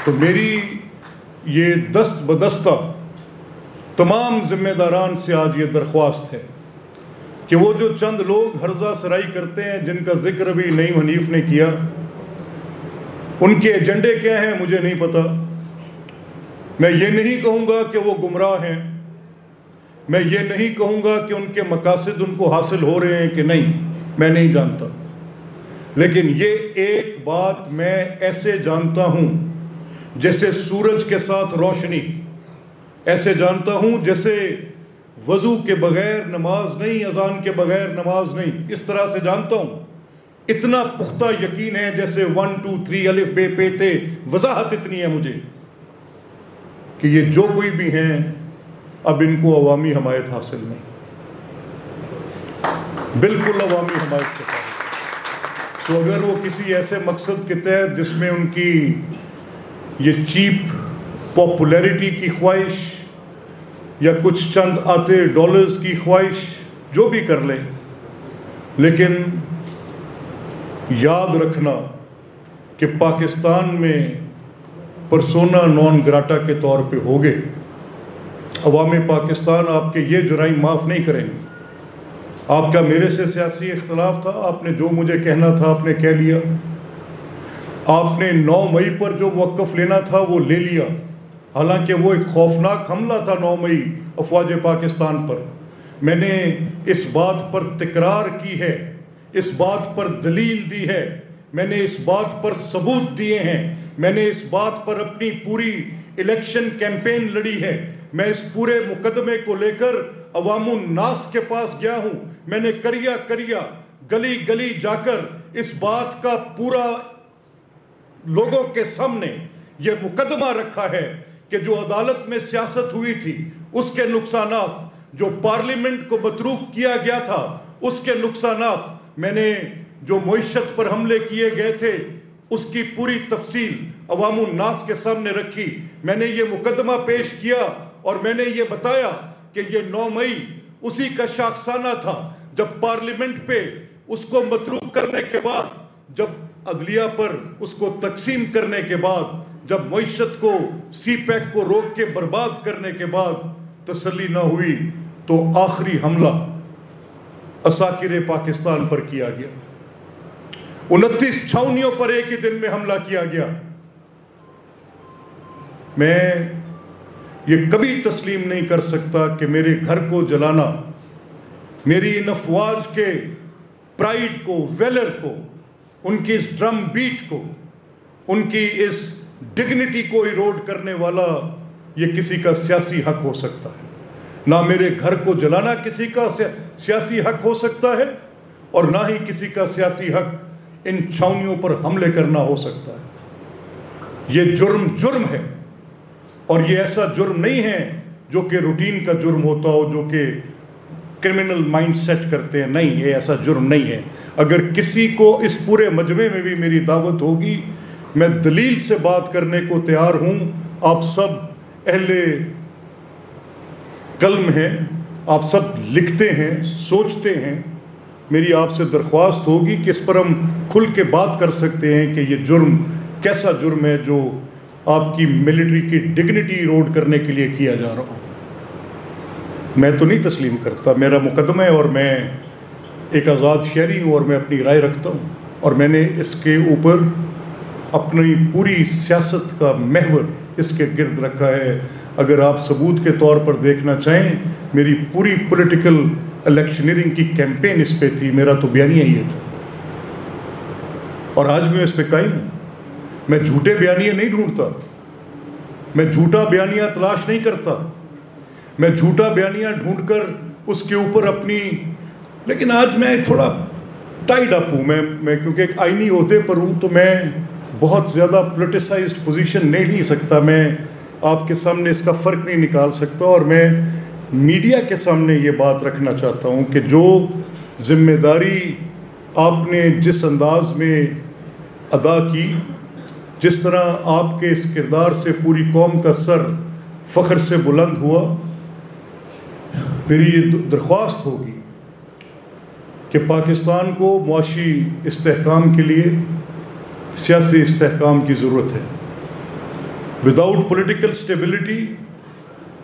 तो मेरी ये दस्त बदस्ता तमाम जिम्मेदारान से आज ये दरख्वास्त है कि वो जो चंद लोग हर्जा सराई करते हैं, जिनका जिक्र भी नईम हनीफ ने किया, उनके एजेंडे क्या हैं मुझे नहीं पता। मैं ये नहीं कहूँगा कि वो गुमराह हैं, मैं ये नहीं कहूँगा कि उनके मकासद उनको हासिल हो रहे हैं कि नहीं, मैं नहीं जानता। लेकिन ये एक बात मैं ऐसे जानता हूँ जैसे सूरज के साथ रोशनी, ऐसे जानता हूँ जैसे वज़ू के बग़ैर नमाज नहीं, अज़ान के बग़ैर नमाज नहीं, इस तरह से जानता हूँ। इतना पुख्ता यकीन है जैसे 1 2 3 अलिफ बे पे थे। वजाहत इतनी है मुझे कि ये जो कोई भी हैं अब इनको अवामी हमायत हासिल नहीं, बिल्कुल अवामी हमायत से खाली। सो अगर वो किसी ऐसे मकसद के तहत जिसमें उनकी ये चीप पॉपुलैरिटी की ख्वाहिश या कुछ चंद आते डॉलर्स की ख्वाहिश जो भी कर लें, लेकिन याद रखना कि पाकिस्तान में परसोना नॉन ग्राटा के तौर पे होगे। अवाम पाकिस्तान आपके ये जुराइम माफ़ नहीं करेंगे। आपका मेरे से सियासी इख्तलाफ था, आपने जो मुझे कहना था आपने कह लिया। आपने 9 मई पर जो मौक़िफ़ लेना था वो ले लिया, हालांकि वो एक खौफनाक हमला था 9 मई अफवाज पाकिस्तान पर। मैंने इस बात पर तकरार की है, इस बात पर दलील दी है, मैंने इस बात पर सबूत दिए हैं, मैंने इस बात पर अपनी पूरी इलेक्शन कैंपेन लड़ी है। मैं इस पूरे मुकदमे को लेकर अवामुन नास के पास गया हूँ। मैंने करिया करिया गली गली जाकर इस बात का पूरा लोगों के सामने ये मुकदमा रखा है कि जो अदालत में सियासत हुई थी उसके नुकसानात, जो पार्लियामेंट को मतरूक किया गया था उसके नुकसानात, मैंने जो मईशत पर हमले किए गए थे उसकी पूरी तफसील अवामुन नास के सामने रखी। मैंने ये मुकदमा पेश किया और मैंने ये बताया कि ये 9 मई उसी का शाखसाना था जब पार्लियामेंट पे उसको मतरूक करने के बाद, जब अदलिया पर उसको तकसीम करने के बाद, जब मईशत को CPEC को रोक के बर्बाद करने के बाद तसल्ली ना हुई तो आखिरी हमला असाकिर पाकिस्तान पर किया गया। 29 छावनियों पर एक ही दिन में हमला किया गया। मैं ये कभी तस्लीम नहीं कर सकता कि मेरे घर को जलाना, मेरी इन अफवाज के प्राइड को, वेलर को, उनकी इस ड्रम बीट को, उनकी इस डिग्निटी को इरोड करने वाला ये किसी का सियासी हक हो सकता है। ना मेरे घर को जलाना किसी का सियासी हक हो सकता है और ना ही किसी का सियासी हक इन छावनियों पर हमले करना हो सकता है। ये जुर्म है और ये ऐसा जुर्म नहीं है जो कि रूटीन का जुर्म होता हो, जो कि क्रिमिनल माइंड सेट करते हैं। नहीं, ये ऐसा जुर्म नहीं है। अगर किसी को इस पूरे मजमे में भी मेरी दावत होगी, मैं दलील से बात करने को तैयार हूँ। आप सब अहले कलम हैं, आप सब लिखते हैं, सोचते हैं। मेरी आपसे दरख्वास्त होगी कि इस पर हम खुल के बात कर सकते हैं कि ये जुर्म कैसा जुर्म है जो आपकी मिलिट्री की डिग्निटी इरोड करने के लिए किया जा रहा हो। मैं तो नहीं तस्लीम करता, मेरा मुकदमा है और मैं एक आज़ाद शहरी हूँ और मैं अपनी राय रखता हूँ और मैंने इसके ऊपर अपनी पूरी सियासत का महवर इसके गिर्द रखा है। अगर आप सबूत के तौर पर देखना चाहें, मेरी पूरी पॉलिटिकल इलेक्शनरिंग की कैंपेन इस पे थी, मेरा तो बयानिया ये था और आज मैं इस पे कायम हूँ। मैं झूठे बयानिया नहीं ढूंढता, मैं झूठा बयानिया तलाश नहीं करता, मैं झूठा बयानिया ढूंढकर उसके ऊपर अपनी, लेकिन आज मैं थोड़ा टाइड अप हूँ। मैं क्योंकि एक आईनी ओहदे पर हूँ तो मैं बहुत ज़्यादा पोलिटिसाइज्ड पोजीशन नहीं ले सकता। मैं आपके सामने इसका फ़र्क नहीं निकाल सकता और मैं मीडिया के सामने ये बात रखना चाहता हूँ कि जो जिम्मेदारी आपने जिस अंदाज में अदा की, जिस तरह आपके इस किरदार से पूरी कौम का सर फ़ख्र से बुलंद हुआ, मेरी ये दरख्वास्त होगी कि पाकिस्तान को मुआशी इस्तेहकाम के लिए सियासी इस्तेहकाम की ज़रूरत है। Without political stability,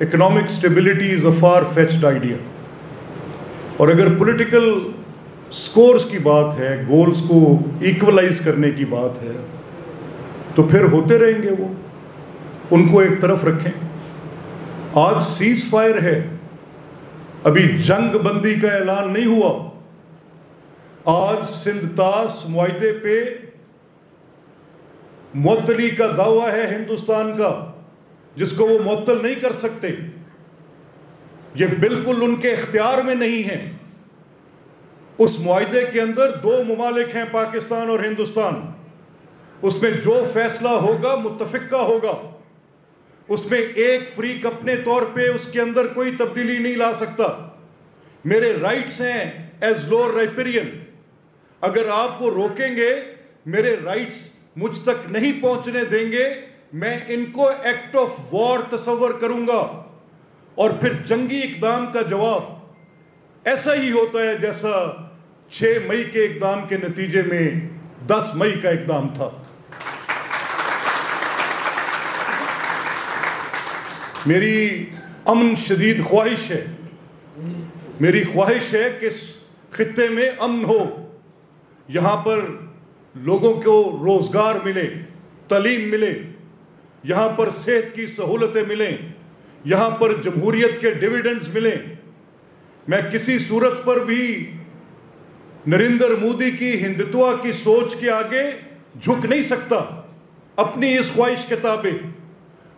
economic stability is a far fetched idea. और अगर पॉलिटिकल स्कोर्स की बात है, गोल्स को इक्वलाइज करने की बात है, तो फिर होते रहेंगे वो, उनको एक तरफ रखें। आज सीज फायर है, अभी जंग बंदी का ऐलान नहीं हुआ। आज सिंध तास मुआहदे पे मुअत्तली का दावा है हिंदुस्तान का, जिसको वो मुअत्तल नहीं कर सकते। ये बिल्कुल उनके इख्तियार में नहीं है। उस मुआहदे के अंदर दो मुमालिक हैं, पाकिस्तान और हिंदुस्तान। उसमें जो फैसला होगा मुत्तफिक का होगा। उसमें एक फ्रीक अपने तौर पे उसके अंदर कोई तब्दीली नहीं ला सकता। मेरे राइट्स हैं एज लोअर राइपेरियन। अगर आप वो रोकेंगे, मेरे राइट्स मुझ तक नहीं पहुंचने देंगे, मैं इनको एक्ट ऑफ वॉर तस्वर करूंगा। और फिर जंगी इकदाम का जवाब ऐसा ही होता है जैसा 6 मई के इकदाम के नतीजे में 10 मई का इकदाम था। मेरी अमन शदीद ख्वाहिश है, मेरी ख्वाहिश है कि इस खित्ते में अमन हो, यहाँ पर लोगों को रोज़गार मिले, तालीम मिले, यहाँ पर सेहत की सहूलतें मिलें, यहाँ पर जमहूरियत के डिविडेंड्स मिलें। मैं किसी सूरत पर भी नरेंद्र मोदी की हिंदुत्व की सोच के आगे झुक नहीं सकता। अपनी इस ख्वाहिश के ताबे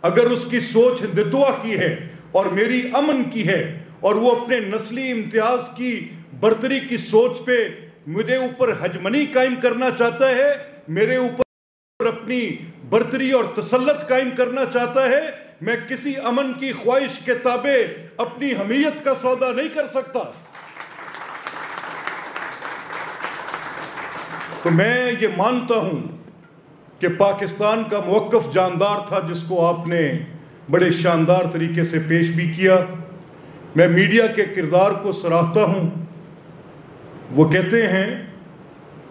अगर उसकी सोच हिंदुत्व की है और मेरी अमन की है और वो अपने नस्ली इम्तियाज की बर्तरी की सोच पे मुझे ऊपर हजमनी कायम करना चाहता है, मेरे ऊपर अपनी बर्तरी और तसल्लत कायम करना चाहता है, मैं किसी अमन की ख्वाहिश के ताबे अपनी हमीयत का सौदा नहीं कर सकता। तो मैं ये मानता हूं कि पाकिस्तान का मौक़िफ़ जानदार था, जिसको आपने बड़े शानदार तरीके से पेश भी किया। मैं मीडिया के किरदार को सराहता हूं। वो कहते हैं,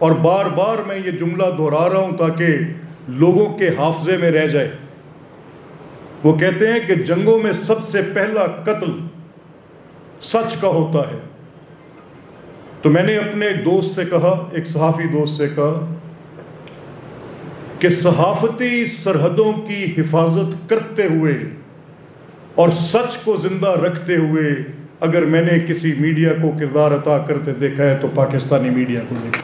और बार बार मैं ये जुमला दोहरा रहा हूं ताकि लोगों के हाफ़ज़े में रह जाए, वो कहते हैं कि जंगों में सबसे पहला कत्ल सच का होता है। तो मैंने अपने एक दोस्त से कहा, एक सहाफ़ी दोस्त से कहा कि सहाफ़ती सरहदों की हिफाजत करते हुए और सच को ज़िंदा रखते हुए अगर मैंने किसी मीडिया को किरदार अता करते देखा है तो पाकिस्तानी मीडिया को देखा।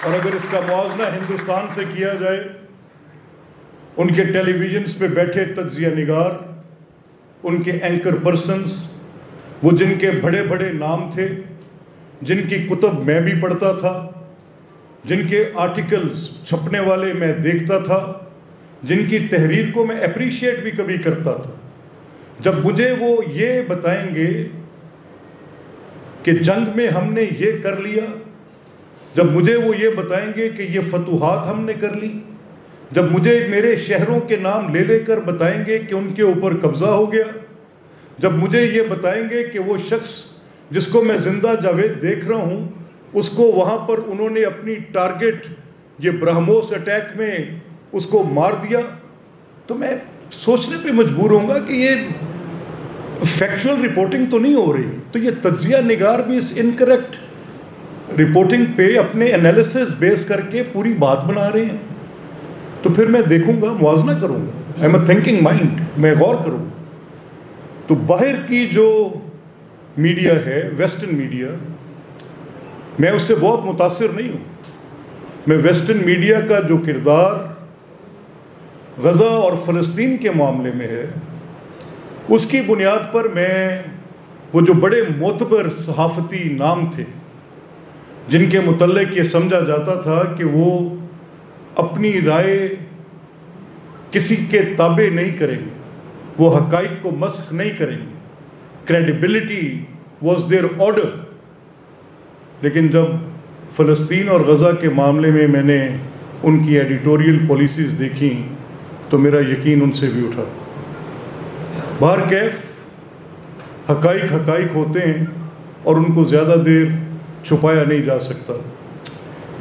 और अगर इसका मुआवजा हिंदुस्तान से किया जाए, उनके टेलीविजन्स पे बैठे तज्जिया निगार, उनके एंकर पर्सन्स, वो जिनके बड़े बड़े नाम थे, जिनकी कुतुब मैं भी पढ़ता था, जिनके आर्टिकल्स छपने वाले मैं देखता था, जिनकी तहरीर को मैं अप्रिशिएट भी कभी करता था, जब मुझे वो ये बताएंगे कि जंग में हमने ये कर लिया, जब मुझे वो ये बताएंगे कि ये फतूहात हमने कर ली, जब मुझे मेरे शहरों के नाम ले लेकर बताएंगे कि उनके ऊपर कब्ज़ा हो गया, जब मुझे ये बताएंगे कि वो शख्स जिसको मैं ज़िंदा जावेद देख रहा हूँ उसको वहाँ पर उन्होंने अपनी टारगेट ये ब्रह्मोस अटैक में उसको मार दिया, तो मैं सोचने पे मजबूर होऊंगा कि ये फैक्चुअल रिपोर्टिंग तो नहीं हो रही। तो ये तज्जिया निगार भी इस इनकरेक्ट रिपोर्टिंग पे अपने एनालिसिस बेस करके पूरी बात बना रहे हैं। तो फिर मैं देखूंगा, मुआवजा करूंगा, I am a thinking mind, मैं गौर करूंगा। तो बाहर की जो मीडिया है, वेस्टर्न मीडिया, मैं उससे बहुत मुतासिर नहीं हूँ। मैं वेस्टर्न मीडिया का जो किरदार गज़ा और फ़लस्तीन के मामले में है, उसकी बुनियाद पर मैं वो जो बड़े मोतबर सहाफ़ती नाम थे जिनके मुतल्लिक़ ये समझा जाता था कि वो अपनी राय किसी के ताबे नहीं करेंगे, वो हक़ाइक़ को मस्ख़ नहीं करेंगे, क्रेडिबिलिटी वॉज देयर ऑर्डर। लेकिन जब फ़लस्तीन और गज़ा के मामले में मैंने उनकी एडिटोरियल पॉलिसीज़ देखी तो मेरा यकीन उनसे भी उठा। बाहर कैफ हक़ाइक़ हक़ाइक़ होते हैं और उनको ज़्यादा देर छुपाया नहीं जा सकता।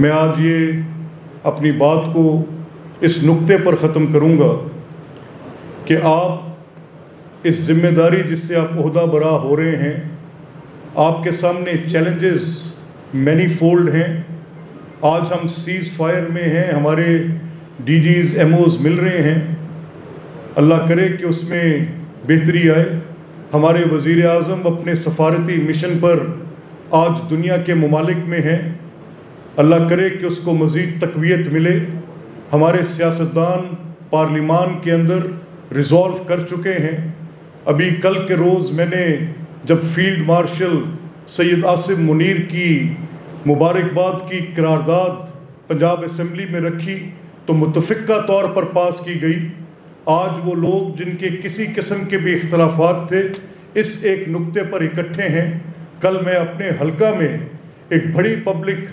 मैं आज ये अपनी बात को इस नुक्ते पर ख़त्म करूँगा कि आप इस ज़िम्मेदारी जिससे आप ओहदा बरा हो रहे हैं, आपके सामने चैलेंजेस मैनीफोल्ड हैं। आज हम सीज़ फायर में हैं, हमारे डीजीज़ एमओज़ मिल रहे हैं, अल्लाह करे कि उसमें बेहतरी आए। हमारे वज़ीर आज़म अपने सफारती मिशन पर आज दुनिया के ममालिक में हैं, अल्लाह करे कि उसको मज़ीद तक़वियत मिले। हमारे सियासतदान पार्लिमान के अंदर रिज़ॉल्व कर चुके हैं। अभी कल के रोज़ मैंने जब फील्ड मार्शल सैयद आसिम मुनीर की मुबारकबाद की करारदाद पंजाब असम्बली में रखी तो मुतफ़िक़ा तौर पर पास की गई। आज वो लोग जिनके किसी किस्म के भी इख्तलाफात थे इस एक नुक्ते पर इकट्ठे हैं। कल मैं अपने हलका में एक बड़ी पब्लिक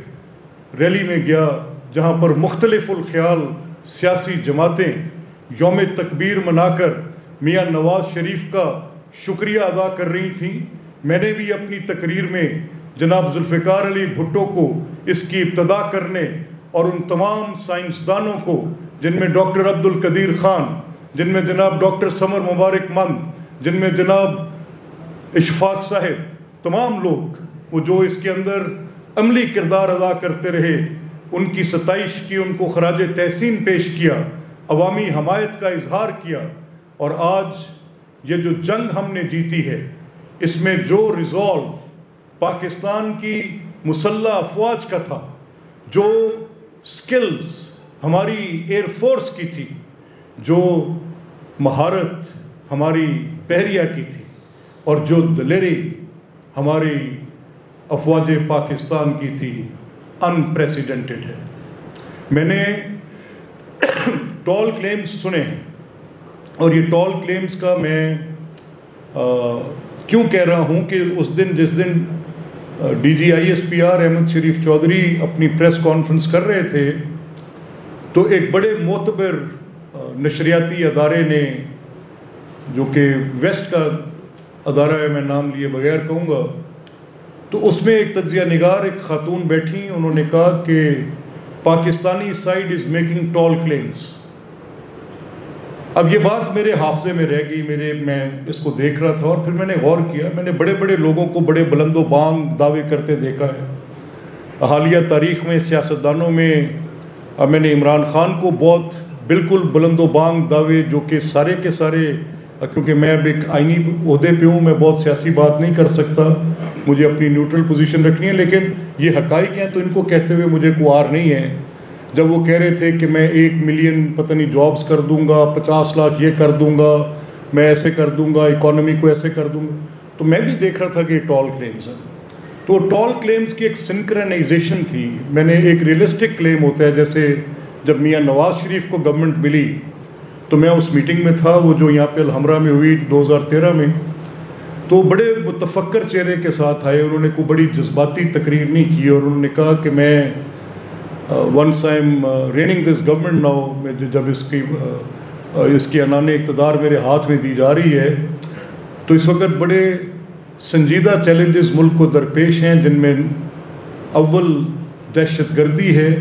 रैली में गया जहाँ पर मुख्तलिफुल ख्याल सियासी जमातें यौम तकबीर मनाकर मियाँ नवाज़ शरीफ का शुक्रिया अदा कर रही थीं। मैंने भी अपनी तकरीर में जनाब जुल्फ़िकार अली भुट्टो को इसकी इब्तदा करने और उन तमाम साइंसदानों को जिनमें डॉक्टर अब्दुल कदीर ख़ान, जिनमें जनाब डॉक्टर समर मुबारक मंद, जिनमें जनाब इशफाक साहिब, तमाम लोग वो जो इसके अंदर अमली किरदार अदा करते रहे, उनकी सताइश की, उनको खराज तहसीन पेश किया, अवामी हमायत का इजहार किया। और आज ये जो जंग हमने जीती है इसमें जो रिजॉल्व पाकिस्तान की मुसल्लह अफवाज का था, जो स्किल्स हमारी एयरफोर्स की थी, जो महारत हमारी बहरिया की थी और जो दिलेरी हमारी अफवाज पाकिस्तान की थी, अनप्रेसिडेंटेड है। मैंने टॉल क्लेम्स सुने हैं और ये टॉल क्लेम्स का मैं क्यों कह रहा हूँ कि उस दिन जिस दिन DGISPR अहमद शरीफ चौधरी अपनी प्रेस कॉन्फ्रेंस कर रहे थे तो एक बड़े मोतबर नशरियाती अदारे ने, जो कि वेस्ट का अदारा है, मैं नाम लिए बगैर कहूँगा, तो उसमें एक तज्जिया निगार एक खातून बैठी, उन्होंने कहा कि Pakistani side is making toll claims. अब ये बात मेरे हाफजे में रह गई, मैं इसको देख रहा था और फिर मैंने गौर किया। मैंने बड़े बड़े लोगों को बड़े बुलंदो बांग दावे करते देखा है हालिया तारीख़ में, सियासतदानों में। मैंने इमरान ख़ान को बहुत बिल्कुल बुलंदो बांग दावे, जो कि सारे के सारे, क्योंकि मैं अब एक आइनी ओहदे पे हूँ, मैं बहुत सियासी बात नहीं कर सकता, मुझे अपनी न्यूट्रल पोजीशन रखनी है, लेकिन ये हक़ाइक़ हैं तो इनको कहते हुए मुझे कुआर नहीं है। जब वो कह रहे थे कि मैं 1 मिलियन पता नहीं जॉब्स कर दूंगा, 50 लाख ये कर दूंगा, मैं ऐसे कर दूंगा, इकॉनमी को ऐसे कर दूंगा, तो मैं भी देख रहा था कि टॉल क्लेम्स हैं। तो टॉल क्लेम्स की एक सिंक्रोनाइजेशन थी। मैंने एक रियलिस्टिक क्लेम होता है, जैसे जब मियाँ नवाज़ शरीफ को गवर्नमेंट मिली तो मैं उस मीटिंग में था, वो जो यहाँ पे अलहमरा में हुई 2013 में, तो बड़े मुतफक्कर चेहरे के साथ आए। उन्होंने कोई बड़ी जज्बाती तकरीर नहीं की और उन्होंने कहा कि मैं once I am reining this government now, जब इसकी अनाने इक़्तिदार मेरे हाथ में दी जा रही है, तो इस वक्त बड़े संजीदा चैलेंजेस मुल्क को दरपेश हैं, जिनमें अव्वल दहशतगर्दी है,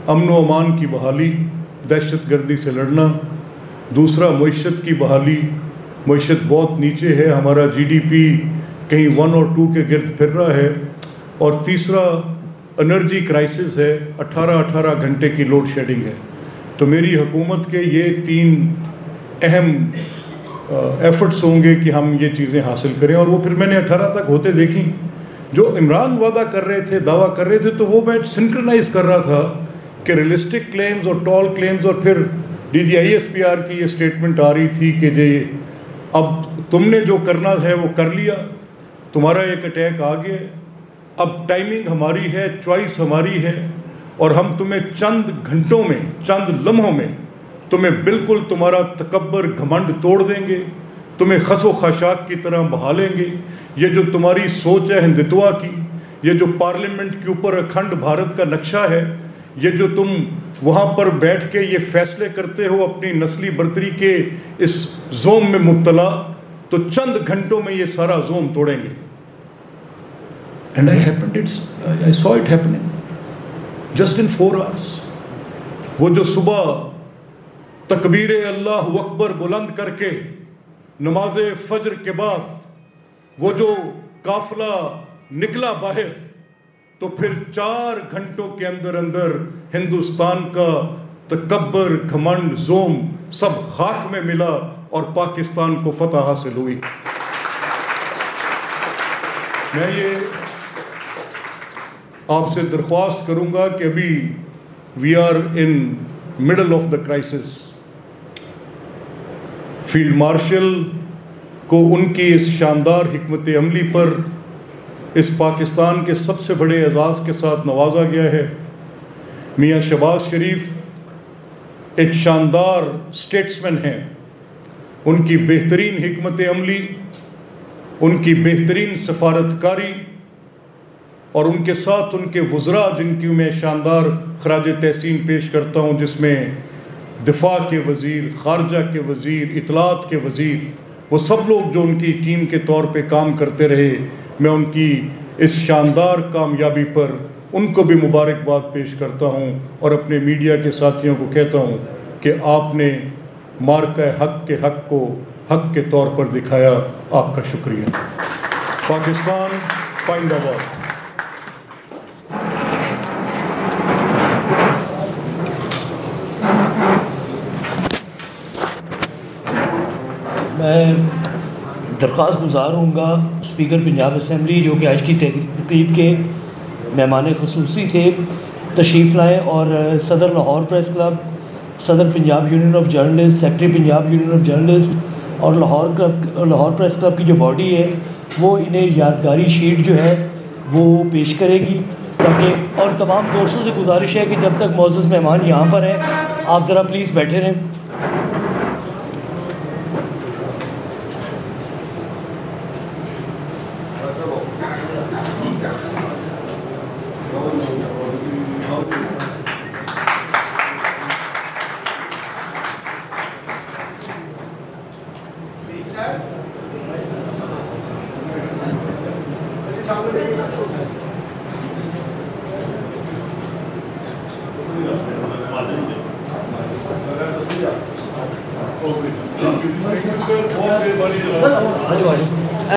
अमन व अमान की बहाली, दहशतगर्दी से लड़ना। दूसरा मईशत की बहाली, मईशत बहुत नीचे है, हमारा GDP कहीं 1 और 2 के गिर्द फिर रहा है। और तीसरा एनर्जी क्राइसिस है, 18 घंटे की लोड शेडिंग है। तो मेरी हुकूमत के ये 3 अहम एफर्ट्स होंगे कि हम ये चीज़ें हासिल करें। और वो फिर मैंने 18 तक होते देखी। जो इमरान वादा कर रहे थे, दावा कर रहे थे, तो वो मैं सिंक्रोनाइज कर रहा था कि रियलिस्टिक क्लेम्स और टॉल क्लेम्स, और फिर DGISPR की ये स्टेटमेंट आ रही थी कि जे अब तुमने जो करना है वो कर लिया, तुम्हारा एक अटैक आ गया, अब टाइमिंग हमारी है, चॉइस हमारी है, और हम तुम्हें चंद घंटों में, चंद लम्हों में तुम्हें बिल्कुल तुम्हारा तकब्बर घमंड तोड़ देंगे, तुम्हें खसो खशाक की तरह बहा लेंगे। ये जो तुम्हारी सोच है हिंदुत्वा की, ये जो पार्लियामेंट के ऊपर अखंड भारत का नक्शा है, ये जो तुम वहाँ पर बैठ के ये फैसले करते हो अपनी नस्ली बर्तरी के इस जोम में मुब्तला, तो चंद घंटों में ये सारा जोम तोड़ेंगे। And I saw it happening just in 4 hours। वो जो सुबह तकबीर अल्लाह अकबर बुलंद करके नमाज फजर के बाद वो जो काफिला निकला बाहर, तो फिर 4 घंटों के अंदर अंदर हिंदुस्तान का तकब्बर, घमंड, जोम सब खाक में मिला और पाकिस्तान को फतह हासिल हुई। मैं ये आपसे दरख्वास्त करूंगा कि अभी we are in middle of the crisis. Field marshal को उनकी इस शानदार हिकमत अमली पर इस पाकिस्तान के सबसे बड़े एजाज़ के साथ नवाजा गया है। मियाँ शहबाज शरीफ एक शानदार स्टेट्समैन हैं। उनकी बेहतरीन हिकमत अमली, उनकी बेहतरीन सफारतकारी और उनके साथ उनके वज़रा, जिनकी मैं शानदार खराज तहसीन पेश करता हूँ, जिसमें दिफा के वज़ीर, ख़ारजा के वज़ीर, इतलात के वज़ीर, वो सब लोग जो उनकी टीम के तौर पे काम करते रहे, मैं उनकी इस शानदार कामयाबी पर उनको भी मुबारकबाद पेश करता हूँ और अपने मीडिया के साथियों को कहता हूँ कि आपने मार्का हक़ के हक़ को हक़ के तौर पर दिखाया। आपका शुक्रिया। पाकिस्तान पाइंदाबाद। मैं दरख्वास्त गुजार हूँगा स्पीकर पंजाब असम्बली, जो कि आज की तकरीब के मेहमान ख़ुसूसी थे, तशरीफ़ लाएँ और सदर लाहौर प्रेस क्लब, सदर Punjab union of journalist, secretary Punjab union of journalist और लाहौर प्रेस क्लब की जो बॉडी है वो इन्हें यादगारी शीट जो है वो पेश करेगी। ताकि और तमाम दोस्तों से गुजारिश है कि जब तक मोअज़्ज़ज़ मेहमान यहाँ पर हैं, आप ज़रा प्लीज़ बैठे रहें। बहुत